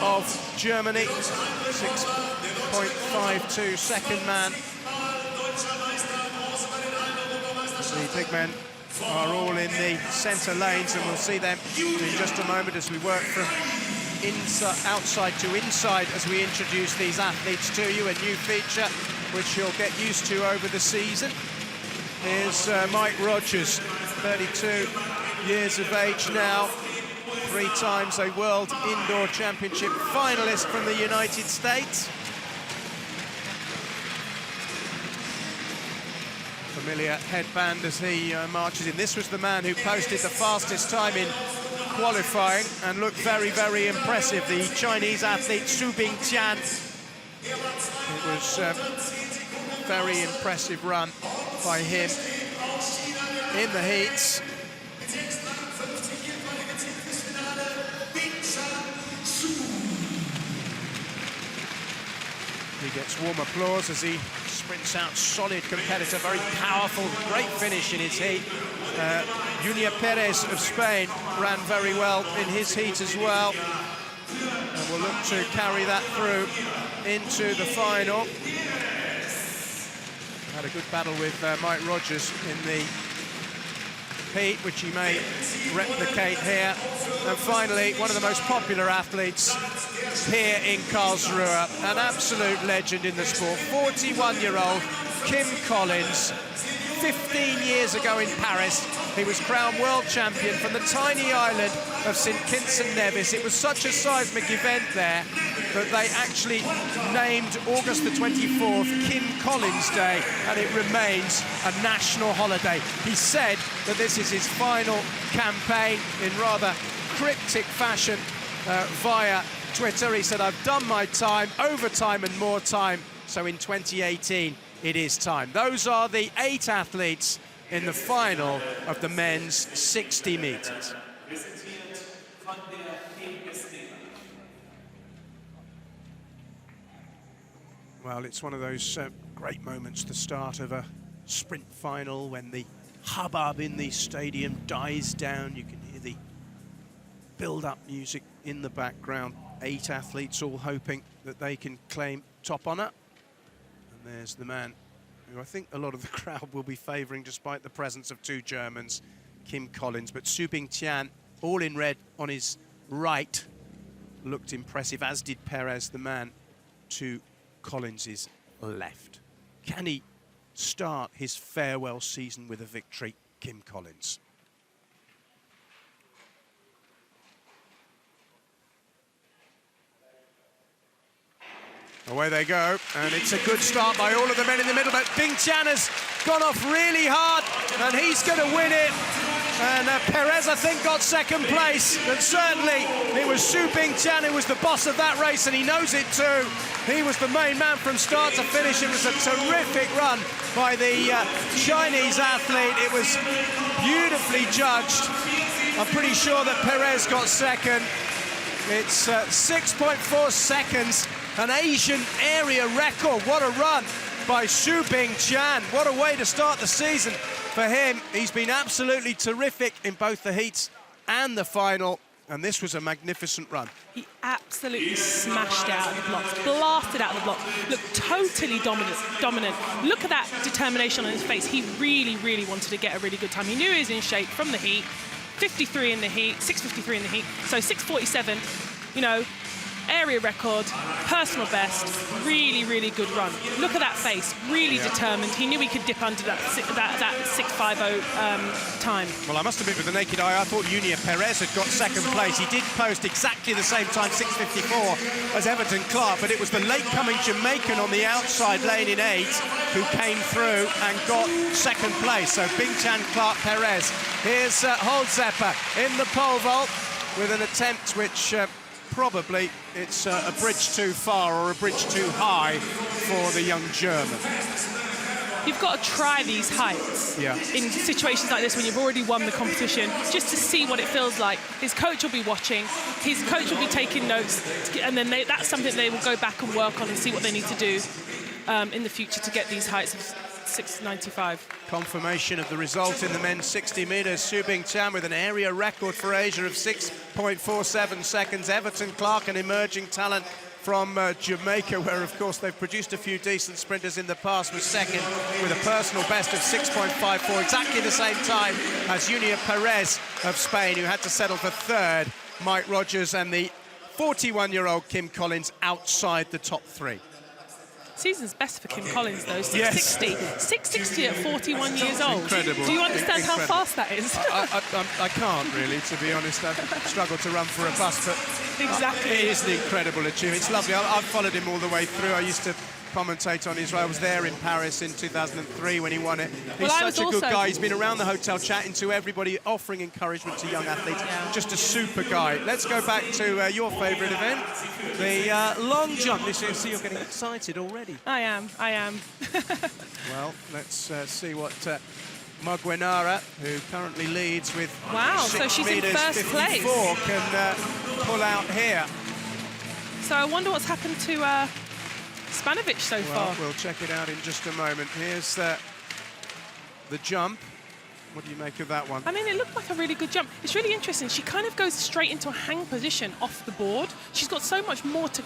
of Germany, 6.52 second man. The big men are all in the centre lanes, and we'll see them in just a moment as we work from outside to inside as we introduce these athletes to you, a new feature which you'll get used to over the season. Here's Mike Rogers, 32 years of age now, 3 times a World Indoor Championship finalist from the United States. Familiar headband as he marches in. This was the man who posted the fastest time in qualifying and looked very, very impressive, the Chinese athlete Su Bingtian. It was a very impressive run by him in the heats. He gets warm applause as he sprints out. Solid competitor, very powerful, great finish in his heat. Yulia Perez of Spain ran very well in his heat as well, and will look to carry that through into the final. Had a good battle with Mike Rogers in the heat, which he may replicate here. And finally, one of the most popular athletes here in Karlsruhe, an absolute legend in the sport, 41-year-old Kim Collins. 15 years ago in Paris, he was crowned world champion from the tiny island of St Kitts and Nevis. It was such a seismic event there that they actually named August the 24th Kim Collins Day, and it remains a national holiday. He said that this is his final campaign in rather cryptic fashion via Twitter. He said, "I've done my time, overtime and more time, so in 2018 it is time." Those are the 8 athletes in the final of the men's 60 meters. Well, it's one of those great moments, the start of a sprint final, when the hubbub in the stadium dies down. You can hear the build-up music in the background. 8 athletes all hoping that they can claim top honor. And there's the man who I think a lot of the crowd will be favouring, despite the presence of 2 Germans, Kim Collins. But Su Bingtian, all in red on his right, looked impressive, as did Perez, the man to Collins's left. Can he start his farewell season with a victory, Kim Collins? Away they go, and it's a good start by all of the men in the middle, but Bingtian has gone off really hard, and he's going to win it. And Perez, I think, got second place, but certainly it was Su Bingtian who was the boss of that race, and he knows it too. He was the main man from start to finish. It was a terrific run by the Chinese athlete. It was beautifully judged. I'm pretty sure that Perez got second. It's 6.4 seconds. An Asian area record. What a run by Su Bingtian. What a way to start the season for him. He's been absolutely terrific in both the heats and the final, and this was a magnificent run. He absolutely smashed out of the blocks, blasted out of the block, looked totally dominant. Look at that determination on his face. He really, really wanted to get a really good time. He knew he was in shape from the heat. 53 in the heat, 6:53 in the heat, so 6:47, you know, area record, personal best, really, really good run. Look at that face, really determined. He knew he could dip under that 6:50 time. Well, I must admit, with the naked eye, I thought Yulia Perez had got second place. He did post exactly the same time, 6:54, as Everton Clark, but it was the late-coming Jamaican on the outside lane in 8 who came through and got second place. So Bingtian, Clark, Perez. Here's Holzepper in the pole vault with an attempt which probably it's a bridge too far or a bridge too high for the young German. You've got to try these heights in situations like this when you've already won the competition, just to see what it feels like. His coach will be watching, his coach will be taking notes, and then that's something they will go back and work on and see what they need to do in the future to get these heights of 6:95. Confirmation of the result in the men's 60 metres. Su Bingtian with an area record for Asia of 6.47 seconds. Everton Clark, an emerging talent from Jamaica, where, of course, they've produced a few decent sprinters in the past, was second with a personal best of 6.54, exactly the same time as Yulia Perez of Spain, who had to settle for third. Mike Rogers and the 41-year-old Kim Collins outside the top 3. Season's best for Kim Collins, though. 660. 660 at 41 years old. Incredible. Do you understand how fast that is? I can't really, to be honest. I've struggled to run for a bus, but Exactly. it is an incredible achievement. It's lovely. I've followed him all the way through. I used to commentate on his race. I was there in Paris in 2003 when he won it. He's such a good guy. He's been around the hotel chatting to everybody, offering encouragement to young athletes. Yeah. Just a super guy. Let's go back to your favourite event, the long jump. See, you're getting excited already. I am. Well, let's see what Magwenara, who currently leads with Wow, so she's in first 54, place. can pull out here. So I wonder what's happened to Spanovic so Well, far. we'll check it out in just a moment. Here's the jump. What do you make of that one? I mean, it looked like a really good jump. It's really interesting. She kind of goes straight into a hang position off the board. She's got so much more to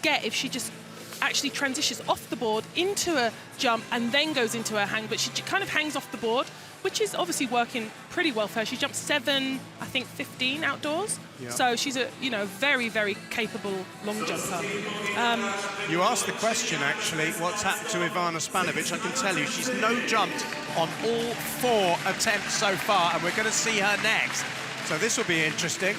get if she just actually transitions off the board into a jump and then goes into a hang, but she kind of hangs off the board, which is obviously working pretty well for her. She jumped 7:15 outdoors. Yeah. So she's a very, very capable long jumper. You asked the question, actually, what's happened to Ivana Spanovic. I can tell you she's no-jumped on all 4 attempts so far, and we're going to see her next. So this will be interesting.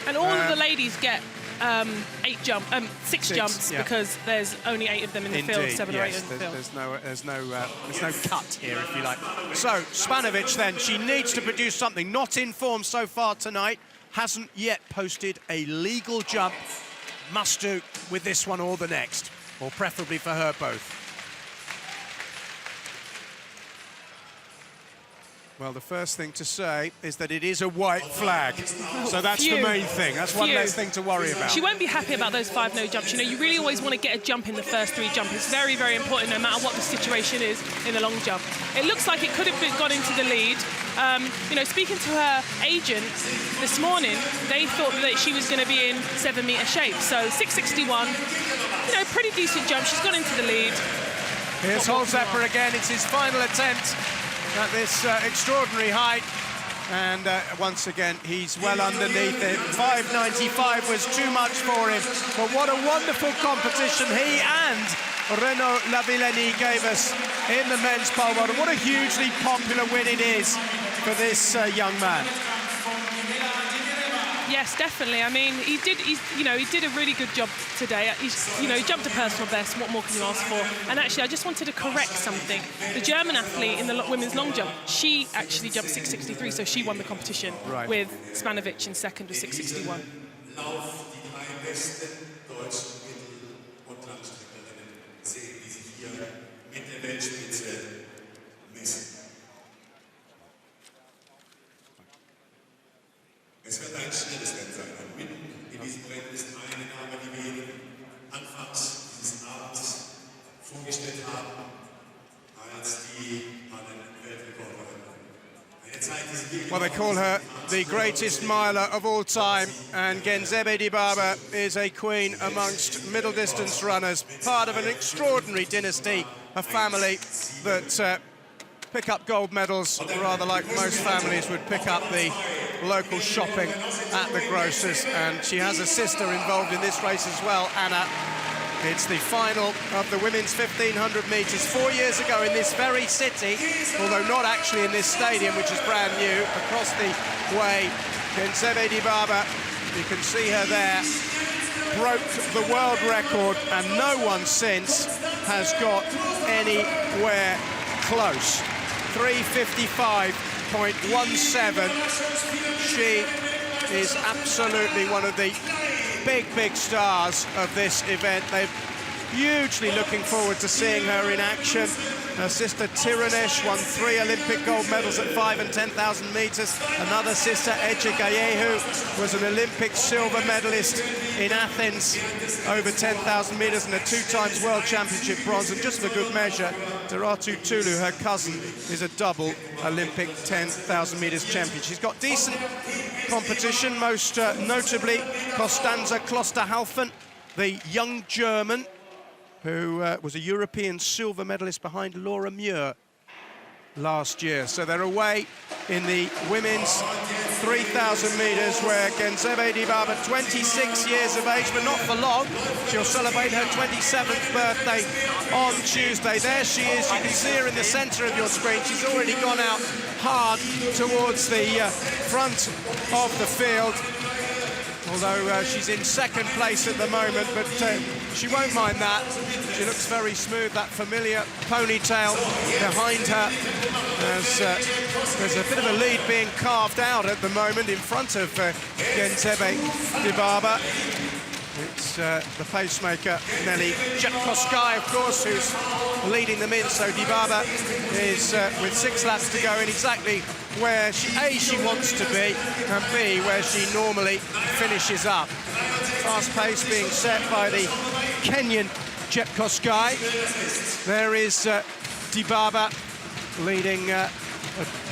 And all of the ladies get 6 jumps, yeah. because there's only 8 of them in the field, 7 or 8 yes, in the field. there's no cut here, if you like. So Spanovic then, she needs to produce something. Not in form so far tonight. Hasn't yet posted a legal jump. Must do with this one or the next, or preferably for her both. Well, the first thing to say is that it is a white flag. So that's the main thing. That's one less thing to worry about. She won't be happy about those 5 no jumps. You really always want to get a jump in the first 3 jumps. It's very, very important, no matter what the situation is in the long jump. It looks like it could have gone into the lead. Speaking to her agent this morning, they thought that she was going to be in 7-meter shape. So 661, pretty decent jump. She's gone into the lead. Here's Holzapper again. It's his final attempt at this extraordinary height. And once again, he's well underneath it. 595 was too much for him. But what a wonderful competition he and Renaud Lavillenie gave us in the men's pole vault. What a hugely popular win it is for this young man. Yes, definitely. I mean, he did a really good job today. He jumped a personal best. What more can you ask for? And actually, I just wanted to correct something. The German athlete in the women's long jump, she actually jumped 663, so she won the competition with Spanovic in second with 661. Es wird ein schnelles Rennen sein. Und mitten in diesem Rennen ist eine Dame, die wir anfangs dieses Abends vorgestellt haben, als die Weltrekorderin. Eine Zeit, die sie wirklich... Well, they call her the greatest miler of all time, and Genzebe Dibaba is a queen amongst middle distance runners, part of an extraordinary dynasty, a family that pick up gold medals rather like most families would pick up the local shopping at the grocers. And she has a sister involved in this race as well, Anna. It's the final of the women's 1,500 metres 4 years ago in this very city, although not actually in this stadium, which is brand new, across the way. Genzebe Dibaba, you can see her there, broke the world record, and no one since has got anywhere close. 3:55.17. She is absolutely one of the big stars of this event. They're hugely looking forward to seeing her in action. Her sister Tiranesh won 3 Olympic gold medals at 5 and 10,000 metres. Another sister, Ece Gayehu, was an Olympic silver medalist in Athens over 10,000 metres and a 2 times world championship bronze. And just for good measure, Doratu Tulu, her cousin, is a double Olympic 10,000 metres champion. She's got decent competition, most notably Constanze Klosterhalfen, the young German who was a European silver medalist behind Laura Muir last year. So they're away in the women's 3,000 metres, where Genzebe Dibaba, 26 years of age, but not for long. She'll celebrate her 27th birthday on Tuesday. There she is. You can see her in the centre of your screen. She's already gone out hard towards the front of the field, although she's in second place at the moment, but she won't mind that. She looks very smooth, that familiar ponytail behind her. There's a bit of a lead being carved out at the moment in front of Genzebe Dibaba. It's the pacemaker, Nelly Jepkoskai, of course, who's leading them in. So Dibaba is, with 6 laps to go, in exactly where she wants to be, and B, where she normally finishes up. Fast pace being set by the Kenyan Jepkoskai. There is Dibaba leading a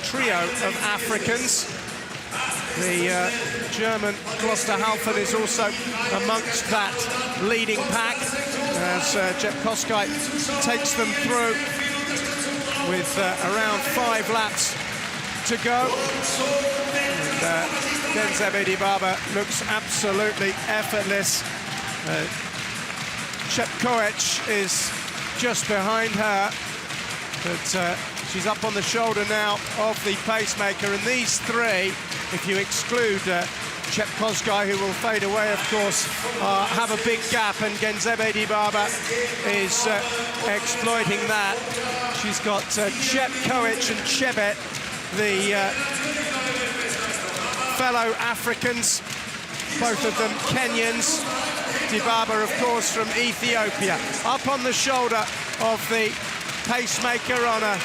trio of Africans. The German Klosterhalfen is also amongst that leading pack as Jepkoskai takes them through with around 5 laps to go. And Genzebe Dibaba looks absolutely effortless. Kovitch is just behind her, but she's up on the shoulder now of the pacemaker, and these three, if you exclude Jepkoskai, who will fade away, of course, have a big gap, and Genzebe Dibaba is exploiting that. She's got Kovitch and Chebet, the fellow Africans, both of them Kenyans. Dibaba, of course, from Ethiopia. Up on the shoulder of the pacemaker on a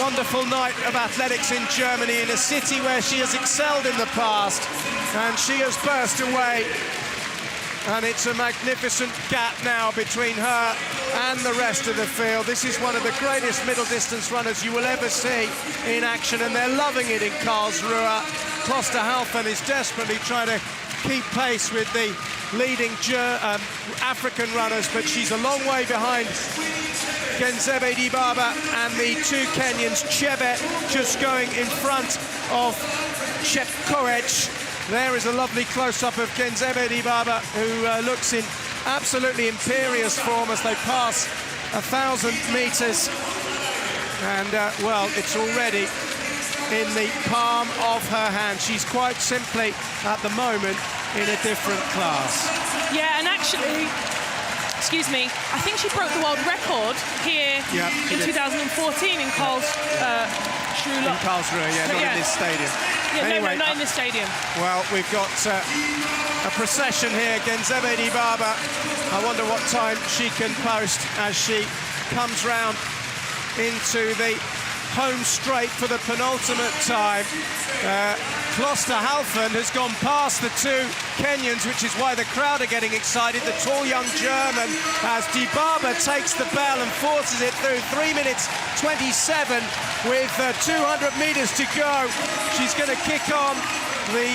wonderful night of athletics in Germany, in a city where she has excelled in the past, and she has burst away, and it's a magnificent gap now between her and the rest of the field. This is one of the greatest middle distance runners you will ever see in action, and they're loving it in Karlsruhe. Klosterhalfen is desperately trying to keep pace with the leading African runners, but she's a long way behind Genzebe Dibaba and the two Kenyans. Chebet just going in front of Kovitch. There is a lovely close-up of Genzebe Dibaba, who looks in absolutely imperious form as they pass 1,000 metres. And, well, it's already in the palm of her hand. She's quite simply, at the moment, in a different class. Yeah, and actually, excuse me, I think she broke the world record here in 2014 in Karlsruhe. In Karlsruhe, yeah, not in this stadium. Yeah, anyway, no, not in this stadium. Well, we've got a procession here. Genzebe Dibaba, I wonder what time she can post as she comes round into the home straight for the penultimate time. Klosterhalfen has gone past the two Kenyans, which is why the crowd are getting excited. The tall young German, as Dibaba takes the bell and forces it through. 3 minutes 27 with 200 metres to go. She's going to kick on. The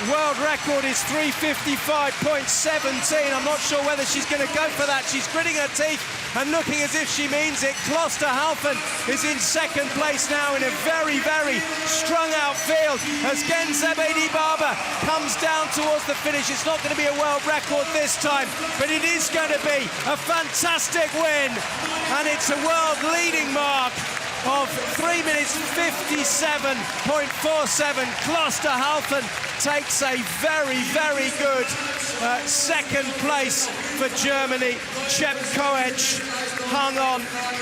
world record is 3:55.17. I'm not sure whether she's going to go for that. She's gritting her teeth and looking as if she means it. Klosterhalfen is in second place now in a very, very strung-out field as Genzebe Dibaba comes down towards the finish. It's not going to be a world record this time, but it is going to be a fantastic win, and it's a world-leading mark of 3 minutes 57.47. Klosterhalfen takes a very, very good second place for Germany. Kovitch hung on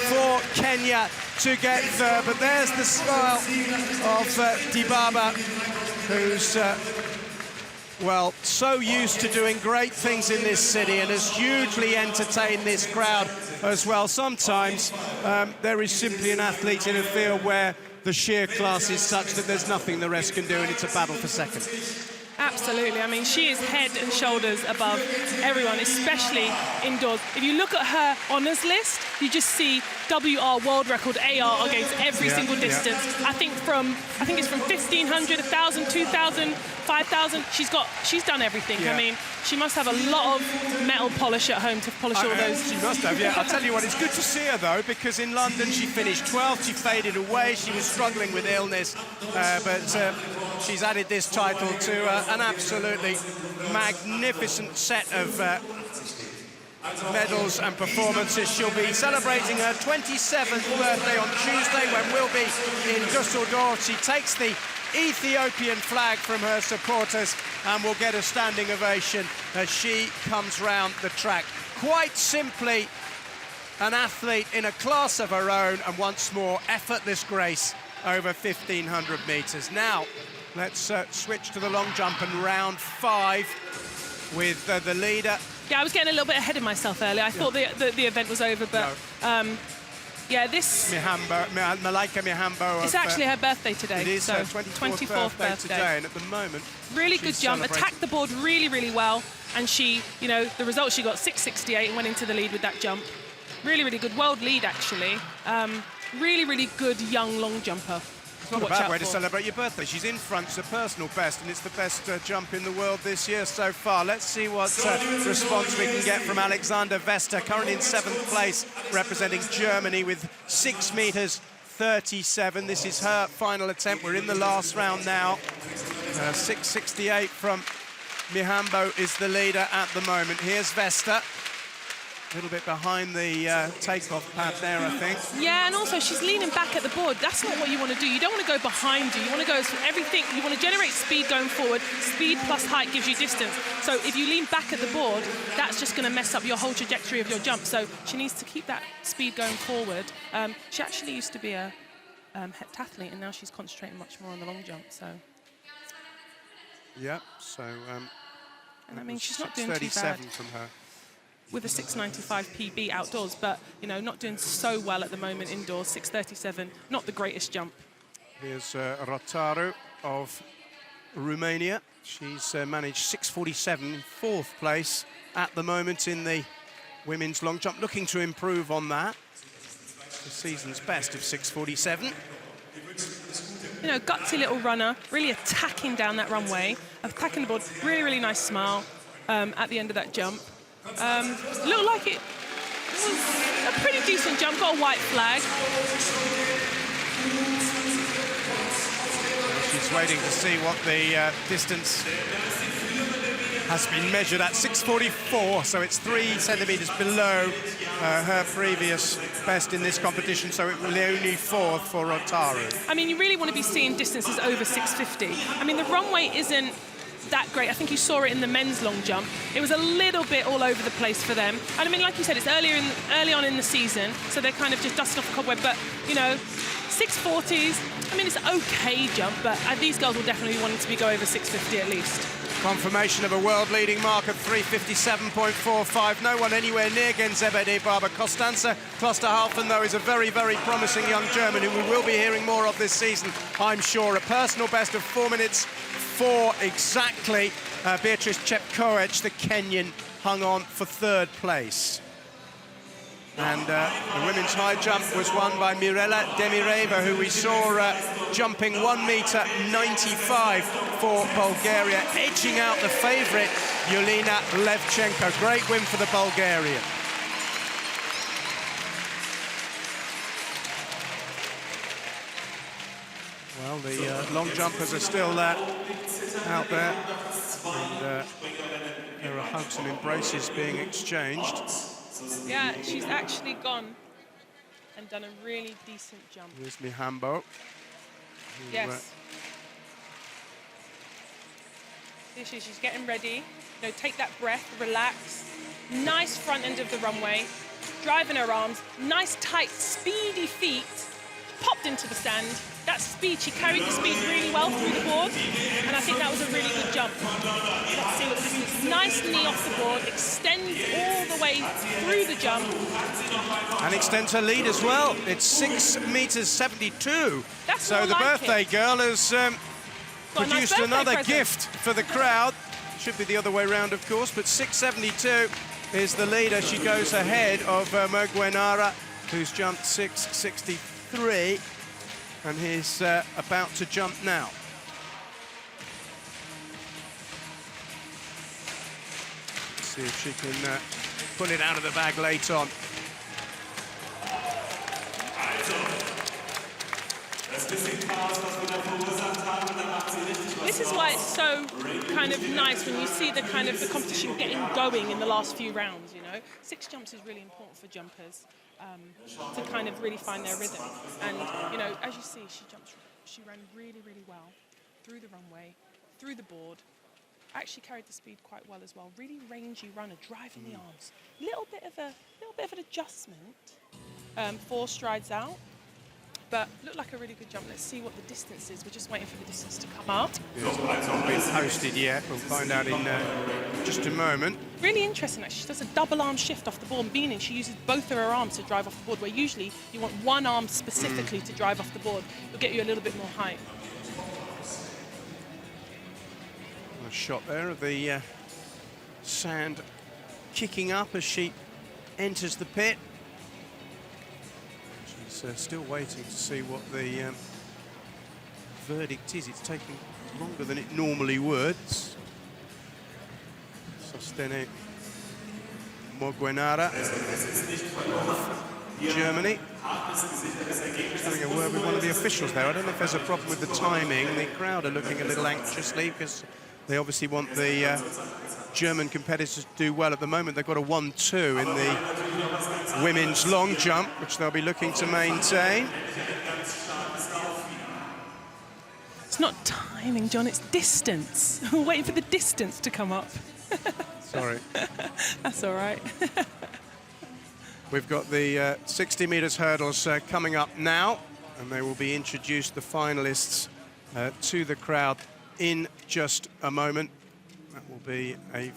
for Kenya to get third, but there's the smile of Dibaba, who's well, so used to doing great things in this city and has hugely entertained this crowd as well. Sometimes there is simply an athlete in a field where the sheer class is such that there's nothing the rest can do, and it's a battle for second. Absolutely. I mean, she is head and shoulders above everyone, especially indoors. If you look at her honours list, you just see WR world record AR against every single distance. I think it's from 1,500, 1,000, 2,000, 5,000. She's done everything. Yeah. I mean, she must have a lot of metal polish at home to polish all those. She must have, yeah. I'll tell you what, it's good to see her, though, because in London she finished 12th. She faded away. She was struggling with illness, but she's added this title to an absolutely magnificent set of medals and performances. She'll be celebrating her 27th birthday on Tuesday when we'll be in Düsseldorf. She takes the Ethiopian flag from her supporters and will get a standing ovation as she comes round the track. Quite simply, an athlete in a class of her own, and once more, effortless grace over 1,500 metres. Now, let's switch to the long jump and round 5 with the leader. Yeah, I was getting a little bit ahead of myself earlier. I thought the event was over, but yeah, this... Malaika Mihambo. It's actually her birthday today. It is so her 24th birthday today, and at the moment... Really good jump, attacked the board really, really well, and she, you know, the result, she got 6.68 and went into the lead with that jump. Really, really good. World lead, actually. Really, really good young long jumper. It's not a bad way to celebrate your birthday. She's in front, it's a personal best, and it's the best jump in the world this year so far. Let's see what response we can get from Alexander Vester, currently in 7th place, representing Germany with 6 meters 37. This is her final attempt. We're in the last round now. 6.68 from Mihambo is the leader at the moment. Here's Vester. A little bit behind the takeoff pad there, I think. Yeah, and also she's leaning back at the board. That's not what you want to do. You don't want to go behind you. You want to go everything. You want to generate speed going forward. Speed plus height gives you distance. So if you lean back at the board, that's just going to mess up your whole trajectory of your jump. So she needs to keep that speed going forward. She actually used to be a heptathlete, and now she's concentrating much more on the long jump. So. Yeah. So. And I mean, she's not doing too bad. From her. With a 6.95 PB outdoors, but, you know, not doing so well at the moment indoors. 6.37, not the greatest jump. Here's Rotaru of Romania. She's managed 6.47 in 4th place at the moment in the women's long jump, looking to improve on that. The season's best of 6.47. You know, gutsy little runner, really attacking down that runway, attacking the board, really, really nice smile at the end of that jump. Looked like it was a pretty decent jump, got a white flag. She's waiting to see what the distance has been measured at. 6.44, so it's 3 centimetres below her previous best in this competition, so it will be only 4th for Rotaru. I mean, you really want to be seeing distances over 6.50. I mean, the runway isn't that great. I think you saw it in the men's long jump. It was a little bit all over the place for them. And I mean, like you said, it's early on in the season, so they're kind of just dusting off the cobweb. But, you know, 6.40s, I mean, it's an okay jump, but these girls will definitely want to go over 6.50 at least. Confirmation of a world-leading mark of 3:57.45. No one anywhere near Genzebede Barber. Constanze Klosterhalfen, though, is a very, very promising young German who we will be hearing more of this season, I'm sure. A personal best of 4 minutes 4 exactly. Beatrice Chepkoech, the Kenyan, hung on for 3rd place. And the women's high jump was won by Mirela Demireva, who we saw jumping 1 meter 95 for Bulgaria, edging out the favourite, Yulia Levchenko. Great win for the Bulgarian. Well, the long jumpers are still out there, and there are hugs and embraces being exchanged. Yeah, she's actually gone and done a really decent jump. Here's Mihambo. Yes. She's getting ready. You know, take that breath, relax. Nice front end of the runway. Driving her arms. Nice, tight, speedy feet. Popped into the sand. That speed, she carried the speed really well through the board, and I think that was a really good jump. Let's see what this is. Nice knee off the board, extends all the way through the jump. And extends her lead as well. It's 6 meters 72. That's so the birthday girl has produced another gift for the crowd. Should be the other way around, of course, but 6.72 is the leader. She goes ahead of Merguenara who's jumped 6.63, and he's about to jump now. Let's see if she can pull it out of the bag late on. This is why it's so kind of nice when you see the competition getting going in the last few rounds, you know. 6 jumps is really important for jumpers to kind of really find their rhythm. And, you know, as you see, she ran really, really well through the runway, through the board. Actually carried the speed quite well as well. Really rangy runner, driving the arms. Little bit of an adjustment, 4 strides out. But looked like a really good jump. Let's see what the distance is. We're just waiting for the distance to come out. Yeah, it's not been posted yet. We'll find out in just a moment. Really interesting, actually. She does a double arm shift off the board, meaning she uses both of her arms to drive off the board, where usually you want one arm specifically to drive off the board. It'll get you a little bit more height. A shot there of the sand kicking up as she enters the pit. Still waiting to see what the verdict is. It's taking longer than it normally would. Sostene Mogwenara, Germany. Just having a word with one of the officials there. I don't know if there's a problem with the timing. The crowd are looking a little anxiously because they obviously want the German competitors to do well. At the moment, they've got a 1-2 in the women's long jump, which they'll be looking to maintain. It's not timing, John, it's distance. We're waiting for the distance to come up. Sorry. That's all right. We've got the 60 metres hurdles coming up now, and they will be introduced, the finalists, to the crowd in just a moment. That will be a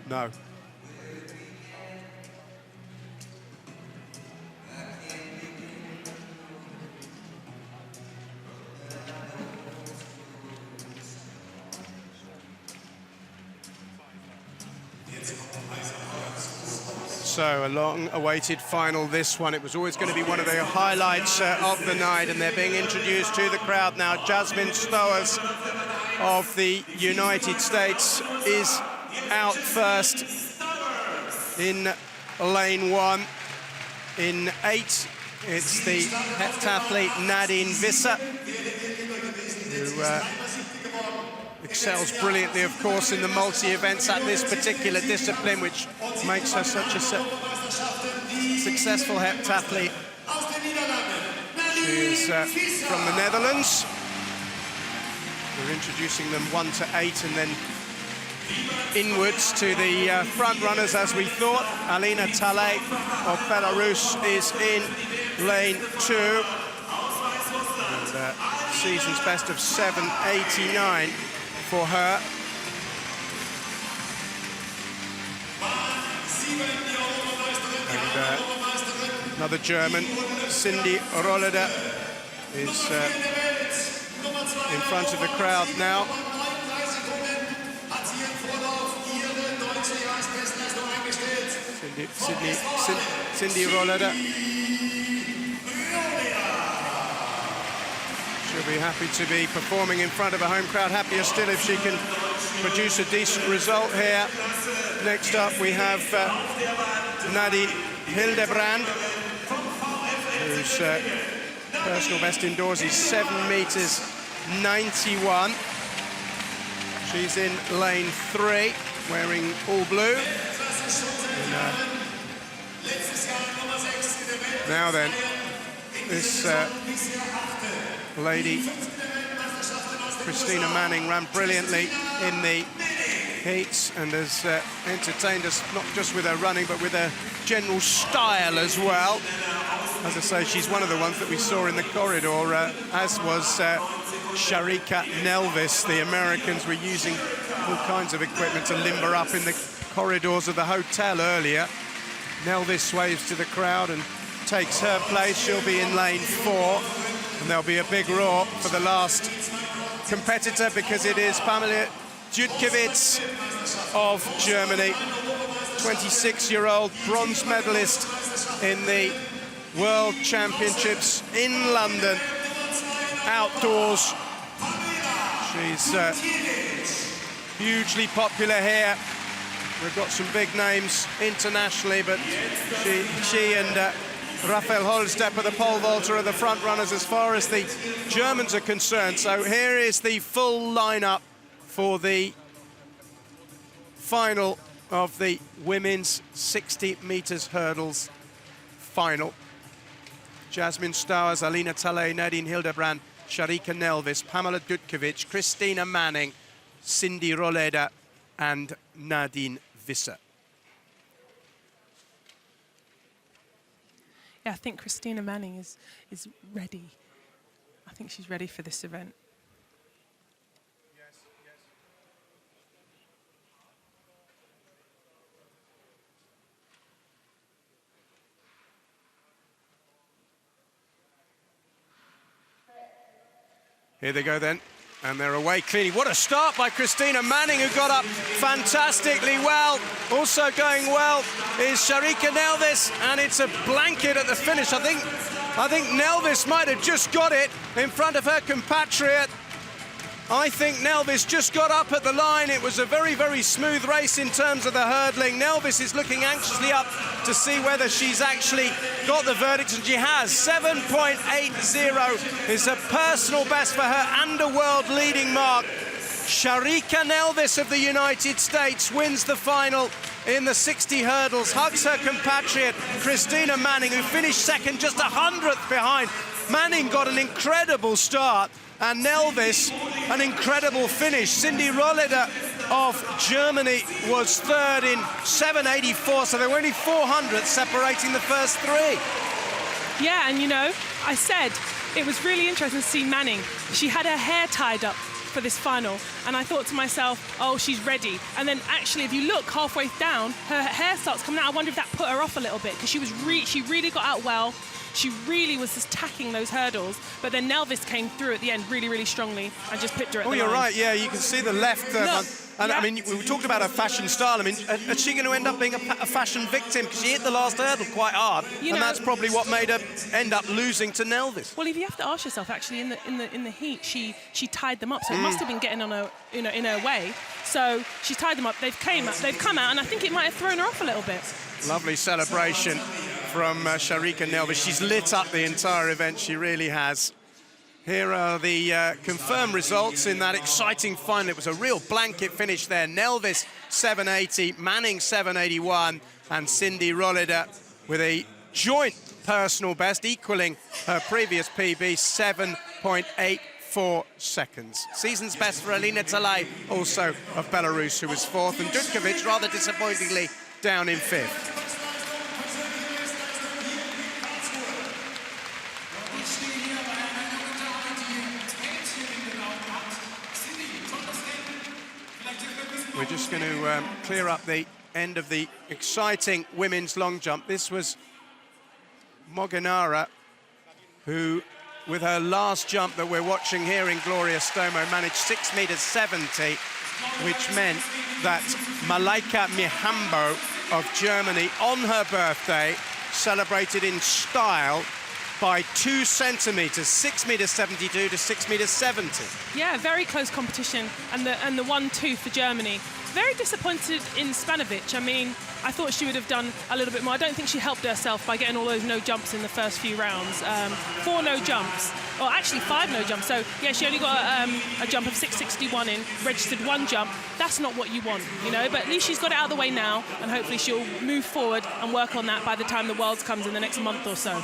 no. So a long-awaited final, this one. It was always going to be one of the highlights of the night, and they're being introduced to the crowd now. Jasmine Stowers of the United States is out first in lane 1. In 8, it's the heptathlete Nadine Visser, who excels brilliantly, of course, in the multi-events at this particular discipline, which makes her such a successful heptathlete. She is from the Netherlands. We're introducing them 1 to 8 and then inwards to the front runners, as we thought. Alina Talay of Belarus is in lane 2. And season's best of 7.89 for her. And another German, Cindy Rolleder, is in front of the crowd now. Cindy Rolleder. She'll be happy to be performing in front of a home crowd. Happier still if she can produce a decent result here. Next up we have Maddie Hildebrand, whose personal best indoors is 7 meters 91. She's in lane 3, wearing all blue. Now then, this lady, Christina Manning, ran brilliantly in the heats and has entertained us not just with her running but with her general style as well. As I say, she's one of the ones that we saw in the corridor, as was Sharika Nelvis. The Americans were using all kinds of equipment to limber up in the corridors of the hotel earlier. Nelvis waves to the crowd and takes her place. She'll be in lane 4, and there'll be a big roar for the last competitor because it is Pamela Kovitch of Germany, 26-year-old bronze medalist in the World Championships in London, outdoors. She's hugely popular here. We've got some big names internationally, but she and Raphael Holzdepp, the pole vaulter, are the front runners as far as the Germans are concerned. So here is the full lineup for the final of the women's 60 meters hurdles final. Jasmine Stowers, Alina Talay, Maddie Hildebrand, Sharika Nelvis, Pamela Kovitch, Christina Manning, Cindy Rolleda, and Nadine Visser. Yeah, I think Christina Manning is ready. I think she's ready for this event. Here they go then, and they're away cleanly. What a start by Christina Manning, who got up fantastically well. Also going well is Sharika Nelvis, and it's a blanket at the finish. I think Nelvis might have just got it in front of her compatriot. I think Nelvis just got up at the line. It was a very, very smooth race in terms of the hurdling. Nelvis is looking anxiously up to see whether she's actually got the verdict, and she has. 7.80 is a personal best for her and a world leading mark. Sharika Nelvis of the United States wins the final in the 60 hurdles, hugs her compatriot Christina Manning, who finished second, just 100th behind. Manning got an incredible start, and Nelvis an incredible finish. Cindy Rolleda of Germany was third in 7.84, so there were only 400 separating the first three. Yeah, and you know, I said it was really interesting to see Manning. She had her hair tied up for this final, and I thought to myself, oh, she's ready. And then actually, if you look halfway down, her hair starts coming out. I wonder if that put her off a little bit, because she really got out well. She really was just tacking those hurdles, but then Nelvis came through at the end really, really strongly and just pipped her at the line. Oh, you're right, yeah, you can see the left. And yeah. I mean, we talked about her fashion style. I mean, is she going to end up being a fashion victim? Because she hit the last hurdle quite hard, and that's probably what made her end up losing to Nelvis. Well, if you have to ask yourself, actually, in the heat, she tied them up, so it must have been getting on her, in her way. So she tied them up. They've come out, and I think it might have thrown her off a little bit. Lovely celebration from Sharika Nelvis. She's lit up the entire event. She really has. Here are the confirmed results in that exciting final. It was a real blanket finish there. Nelvis 7.80, Manning 7.81, and Cindy Rolleda with a joint personal best, equaling her previous PB, 7.84 seconds. Season's best for Alina Talay, also of Belarus, who was fourth, and Kovitch, rather disappointingly, down in fifth. We're just going to clear up the end of the exciting women's long jump. This was Moginara, who, with her last jump that we're watching here in Gloria Stomo, managed 6.70 meters, which meant that Malaika Mihambo of Germany, on her birthday, celebrated in style by 2 centimeters, 6.72 meters to 6.70 meters. Yeah, very close competition, and the 1-2 for Germany. Very disappointed in Spanovic. I mean, I thought she would have done a little bit more. I don't think she helped herself by getting all those no jumps in the first few rounds. 4 no jumps, or actually 5 no jumps. So yeah, she only got a jump of 6.61 in, registered 1 jump. That's not what you want, but at least she's got it out of the way now, and hopefully she'll move forward and work on that by the time the Worlds comes in the next month or so.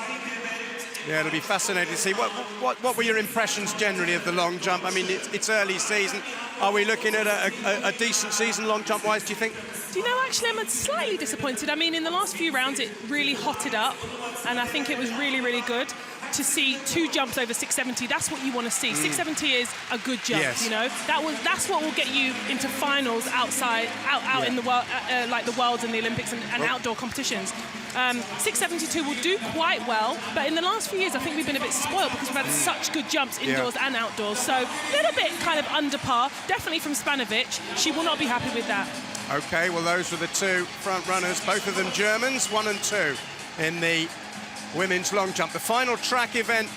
Yeah, it'll be fascinating to see. What were your impressions generally of the long jump? I mean, it's early season. are we looking at a decent season long jump wise, do you think? Do you know, actually, I'm slightly disappointed. I mean, in the last few rounds, it really hotted up, and I think it was really, really good to see 2 jumps over 670. That's what you want to see. 670 is a good jump, yes. you know. That's what will get you into finals out in the world, like the Worlds and the Olympics and outdoor competitions. 672 will do quite well, but in the last few years, I think we've been a bit spoiled because we've had such good jumps indoors and outdoors. So a little bit kind of under par, definitely from Spanovic. She will not be happy with that. Okay, well, those were the 2 front runners, both of them Germans, 1 and 2 in the women's long jump. The final track event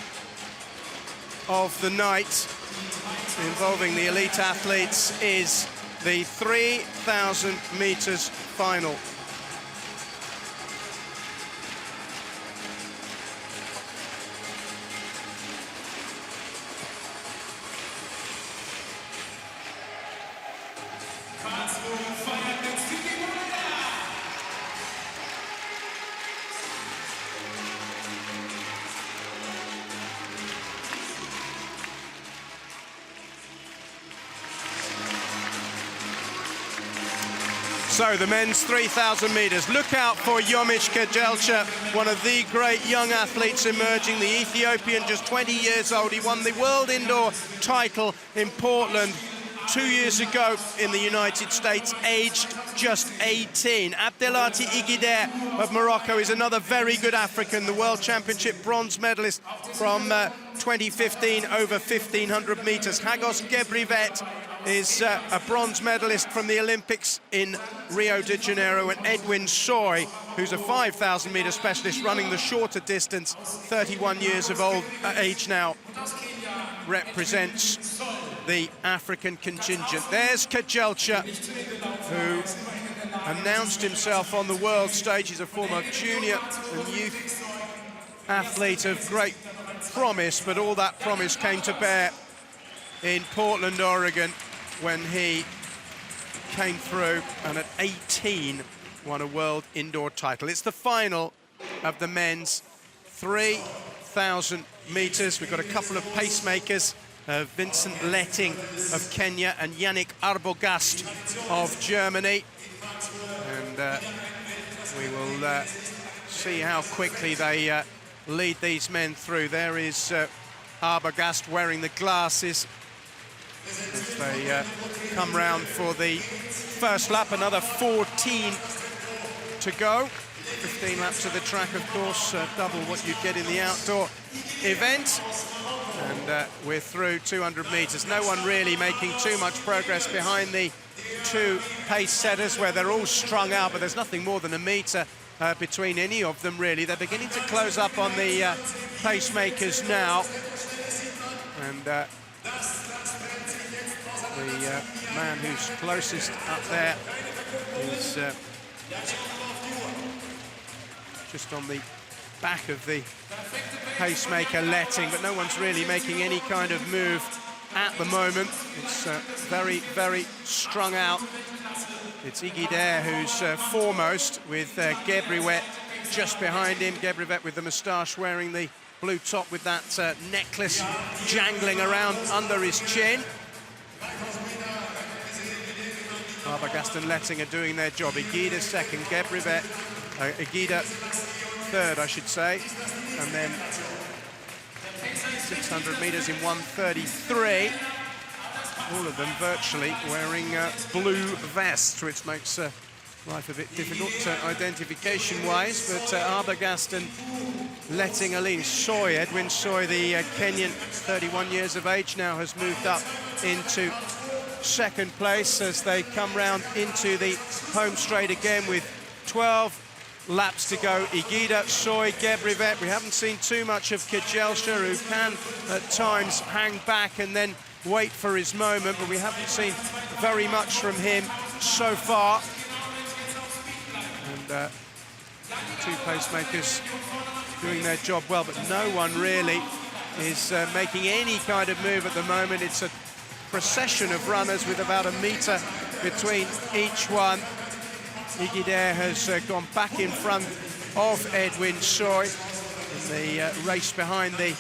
of the night involving the elite athletes is the 3,000 meters final. Karlsruhe feiert mit Yulia. So the men's 3,000 meters. Look out for Kovitch Karlsruhe, one of the great young athletes emerging, the Ethiopian, just 20 years old. He won the world indoor title in Portland 2 years ago in the United States, aged just 18. Abdelhati Igideh of Morocco is another very good African, the World Championship bronze medalist from 2015 over 1,500 meters. Hagos Gebrivet is a bronze medalist from the Olympics in Rio de Janeiro, and Edwin Soy, who's a 5,000 meter specialist running the shorter distance, 31 years of age now, represents the African contingent. There's Karlsruhe, who announced himself on the world stage. He's a former junior and youth athlete of great promise, but all that promise came to bear in Portland, Oregon, when he came through and at 18 won a world indoor title. It's the final of the men's 3,000 meters. We've got a couple of pacemakers, Vincent Letting of Kenya and Yannick Arbogast of Germany. And we will see how quickly they lead these men through. There is Arbogast wearing the glasses as they come round for the first lap. Another 14 to go. 15 laps of the track, of course, double what you get in the outdoor event. And we're through 200 meters. No one really making too much progress behind the 2 pace setters, where they're all strung out, but there's nothing more than a meter between any of them, really. They're beginning to close up on the pacemakers now. And the man who's closest up there is just on the back of the pacemaker Letting, but no one's really making any kind of move at the moment. It's very, very strung out. It's Igideh who's foremost, with Gebrivet just behind him. Gebrivet with the moustache, wearing the blue top with that necklace jangling around under his chin. Arbogast and Letting are doing their job. Igideh second, Gebrivet, Igideh third, I should say. And then 600 meters in 1:33. All of them virtually wearing blue vests, which makes life a bit difficult identification-wise. But Arbogast and Letting Aline Soy, Edwin Soy, the Kenyan, 31 years of age now, has moved up into second place as they come round into the home straight again with 12 laps to go. Igideh, Soy, Gebrivet. We haven't seen too much of Karlsruhe, who can at times hang back and then wait for his moment, but we haven't seen very much from him so far. And 2 pacemakers doing their job well, but no one really is making any kind of move at the moment. It's a procession of runners with about a meter between each one. Igideh has gone back in front of Edwin Soy in the race behind the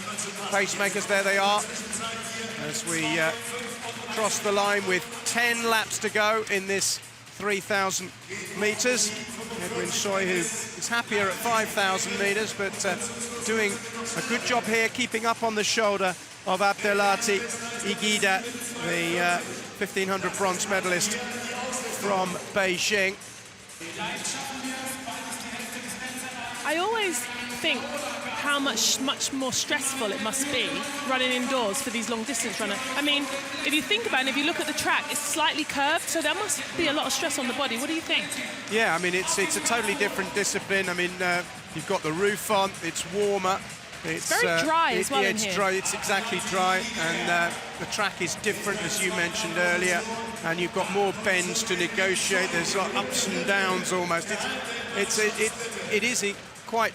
pacemakers. There they are, as we across the line with 10 laps to go in this 3,000 meters. Edwin Soy, who is happier at 5,000 meters, but doing a good job here, keeping up on the shoulder of Abdelati Igida, the 1500 bronze medalist from Beijing. I always think how much more stressful it must be running indoors for these long distance runners. I mean, if you think about it, if you look at the track, it's slightly curved, so there must be a lot of stress on the body. What do you think? Yeah, I mean, it's a totally different discipline. I mean, you've got the roof on, it's warmer. It's very dry as well in it's here. Dry, it's exactly dry, and the track is different, as you mentioned earlier, and you've got more bends to negotiate. There's like ups and downs almost. It is quite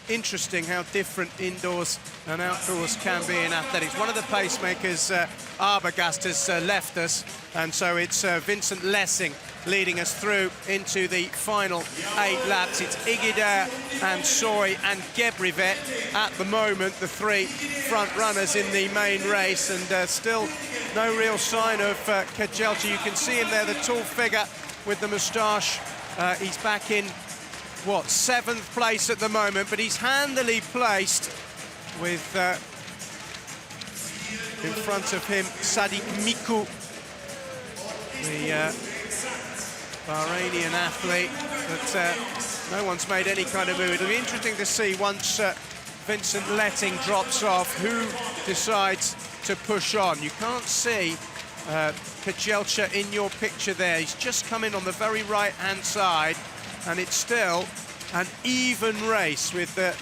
interesting how different indoors and outdoors can be in athletics. One of the pacemakers, Arbogast, has left us, and so it's Vincent Lessing leading us through into the final 8 laps. It's Igida and Soy and Gebrivet at the moment, the 3 front runners in the main race, and still no real sign of Kejelcha. You can see him there, the tall figure with the moustache. He's back in, what, 7th place at the moment, but he's handily placed with in front of him Sadiq Miku, the Bahrainian athlete, but no one's made any kind of move. It'll be interesting to see once Vincent Letting drops off, who decides to push on. You can't see Kejelcha in your picture there. He's just come in on the very right-hand side, and it's still an even race with the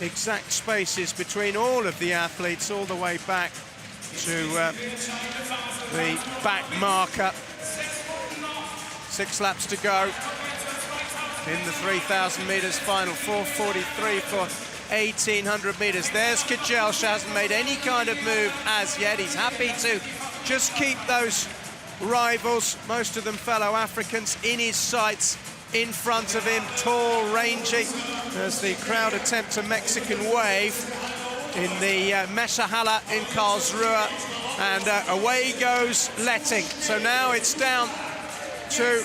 exact spaces between all of the athletes all the way back to the back marker. 6 laps to go in the 3,000 meters final, 4:43 for 1,800 meters. There's Kejelcha, hasn't made any kind of move as yet. He's happy to just keep those rivals, most of them fellow Africans, in his sights in front of him, tall, rangy, as the crowd attempt a Mexican wave in the Meshahala in Karlsruhe, and away goes Letting. So now it's down to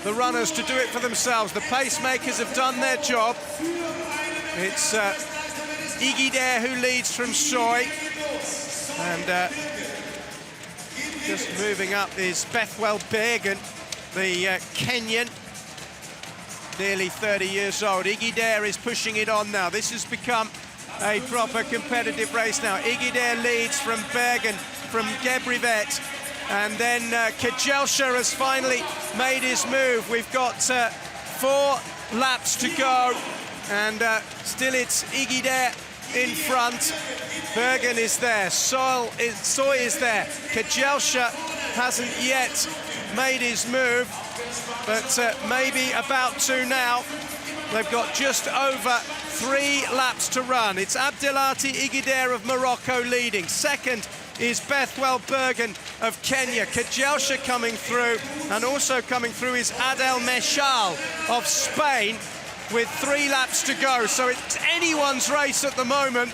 the runners to do it for themselves. The pacemakers have done their job. It's Igida who leads from Soy, and just moving up is Bethwell Bergen, the Kenyan, nearly 30 years old. Igida is pushing it on now. This has become a proper competitive race now. Igida leads from Bergen, from Gebrivet, and then Kejelcha has finally made his move. We've got 4 laps to go, and still it's Igida in front. Bergen is there, Soy is there. Kejelcha hasn't yet made his move, but maybe about to now. They've got just over 3 laps to run. It's Abdelati Igida of Morocco leading. Second is Bethwell Bergen of Kenya. Kejelcha coming through, and also coming through is Adel Meshal of Spain with 3 laps to go. So it's anyone's race at the moment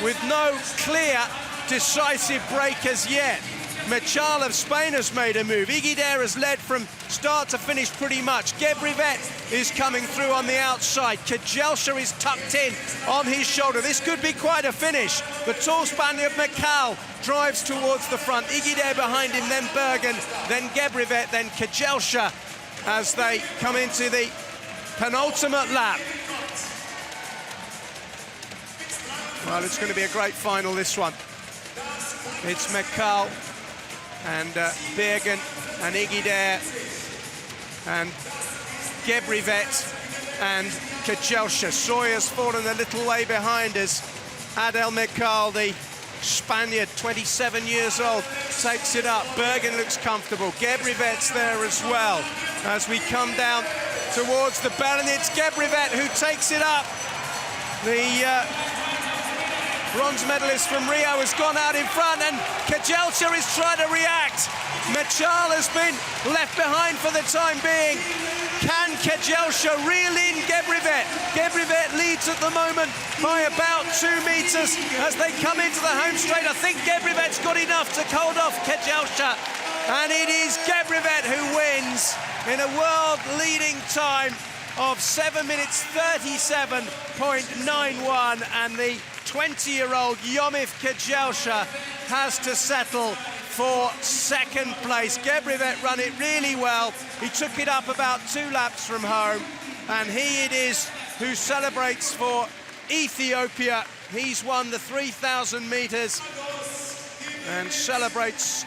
with no clear, decisive break as yet. Mechal of Spain has made a move. Igida has led from start to finish pretty much. Gebrivet is coming through on the outside. Kejelcha is tucked in on his shoulder. This could be quite a finish. The tall Spaniard Mechal drives towards the front. Igida behind him, then Bergen, then Gebrivet, then Kejelcha as they come into the penultimate lap. Well, it's going to be a great final, this one. It's Mechal and Bergen and Igida and Gebrivet and Kejelcha. Soy's fallen a little way behind us. Adel Mechal, the Spaniard, 27 years old, takes it up. Bergen looks comfortable. Gebrivet's there as well. As we come down towards the bell, and it's Gebrivet who takes it up. The bronze medalist from Rio has gone out in front, and Kejelcha is trying to react. Mechal has been left behind for the time being. Can Kejelcha reel in Gebrivet? Gebrivet leads at the moment by about 2 meters as they come into the home straight. I think Gebrivet's got enough to hold off Kejelcha. And it is Gebrevet who wins in a world-leading time of 7 minutes 37.91, and the 20-year-old Yomif Kejelsha has to settle for second place. Gebrevet ran it really well. He took it up about 2 laps from home, and he it is who celebrates for Ethiopia. He's won the 3,000 meters and celebrates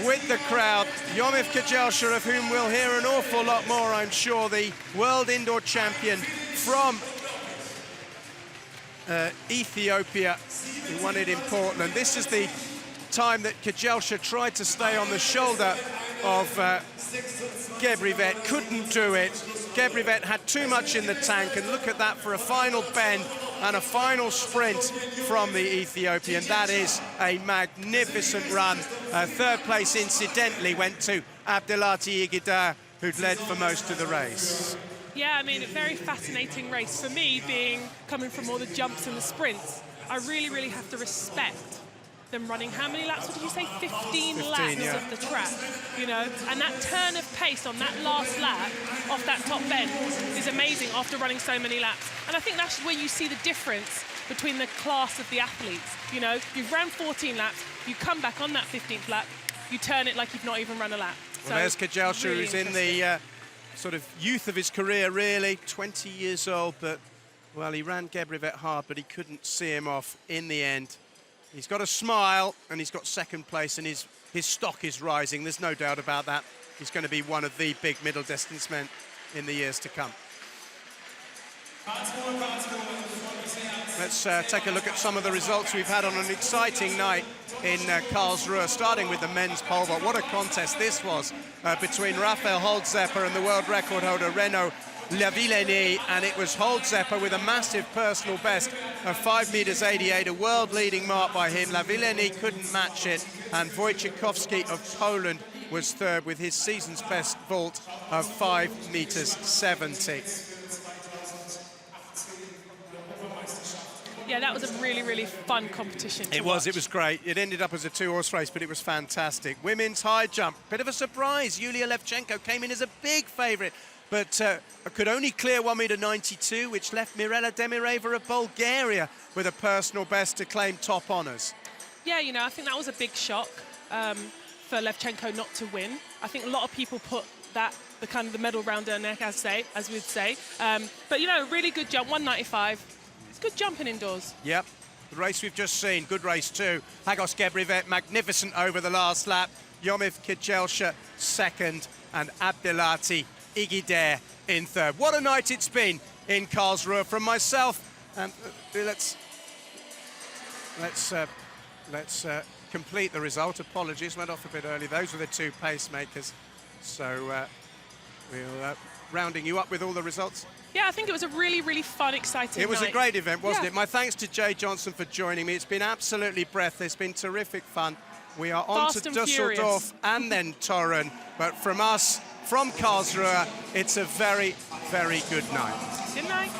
with the crowd. Yomif Kejelsha, of whom we'll hear an awful lot more, I'm sure, the world indoor champion from Ethiopia, who won it in Portland. This is the time that Kejelsha tried to stay on the shoulder of Gebrevet, couldn't do it. Gebrevet had too much in the tank, and look at that for a final bend and a final sprint from the Ethiopian. That is a magnificent run. Third place, incidentally, went to Abdelati Igida, who'd led for most of the race. Yeah, I mean, a very fascinating race. For me, coming from all the jumps and the sprints, I really, really have to respect them running. How many laps did you say? 15 laps yeah. of the track, you know? And that turn of pace on that last lap off that top bend is amazing after running so many laps. And I think that's where you see the difference between the class of the athletes. You know, you've ran 14 laps, you come back on that 15th lap, you turn it like you've not even run a lap. Well, there's Kejelsha, really who's in the sort of youth of his career, really, 20 years old, but, well, he ran Gebrevet hard, but he couldn't see him off in the end. He's got a smile, and he's got second place, and his stock is rising. There's no doubt about that. He's going to be one of the big middle distance men in the years to come. Let's take a look at some of the results we've had on an exciting night in Karlsruhe, starting with the men's pole vault. What a contest this was between Raphael Holtzepper and the world record holder Renaud Levin, and it was Holtzepper with a massive personal best of 5 meters 88, a world-leading mark by him. Levin couldn't match it, and Wojciechowski of Poland was third with his season's best vault of 5 meters 70. Yeah, that was a really, really fun competition to watch. It was great. It ended up as a 2-horse race, but it was fantastic. Women's high jump, bit of a surprise. Yulia Levchenko came in as a big favourite, but could only clear 1 meter 92, which left Mirela Demireva of Bulgaria with a personal best to claim top honours. Yeah, you know, I think that was a big shock for Levchenko not to win. I think a lot of people put the kind of the medal round her neck, as we'd say. But, you know, really good jump, 195. It's good jumping indoors. Yep. The race we've just seen, good race too. Hagos Gebrevet, magnificent over the last lap. Yomif Kejelsha second, and Abdelati Igide in third. What a night it's been in Karlsruhe. From myself, and let's complete the result. Apologies, went off a bit early. Those were the 2 pacemakers. So we'll rounding you up with all the results. Yeah, I think it was a really, really fun, exciting night. It was a great event, wasn't it? My thanks to Jay Johnson for joining me. It's been absolutely breath. It's been terrific fun. We are on to Düsseldorf and then Torun. But from us, from Karlsruhe, it's a very, very good night. Good night.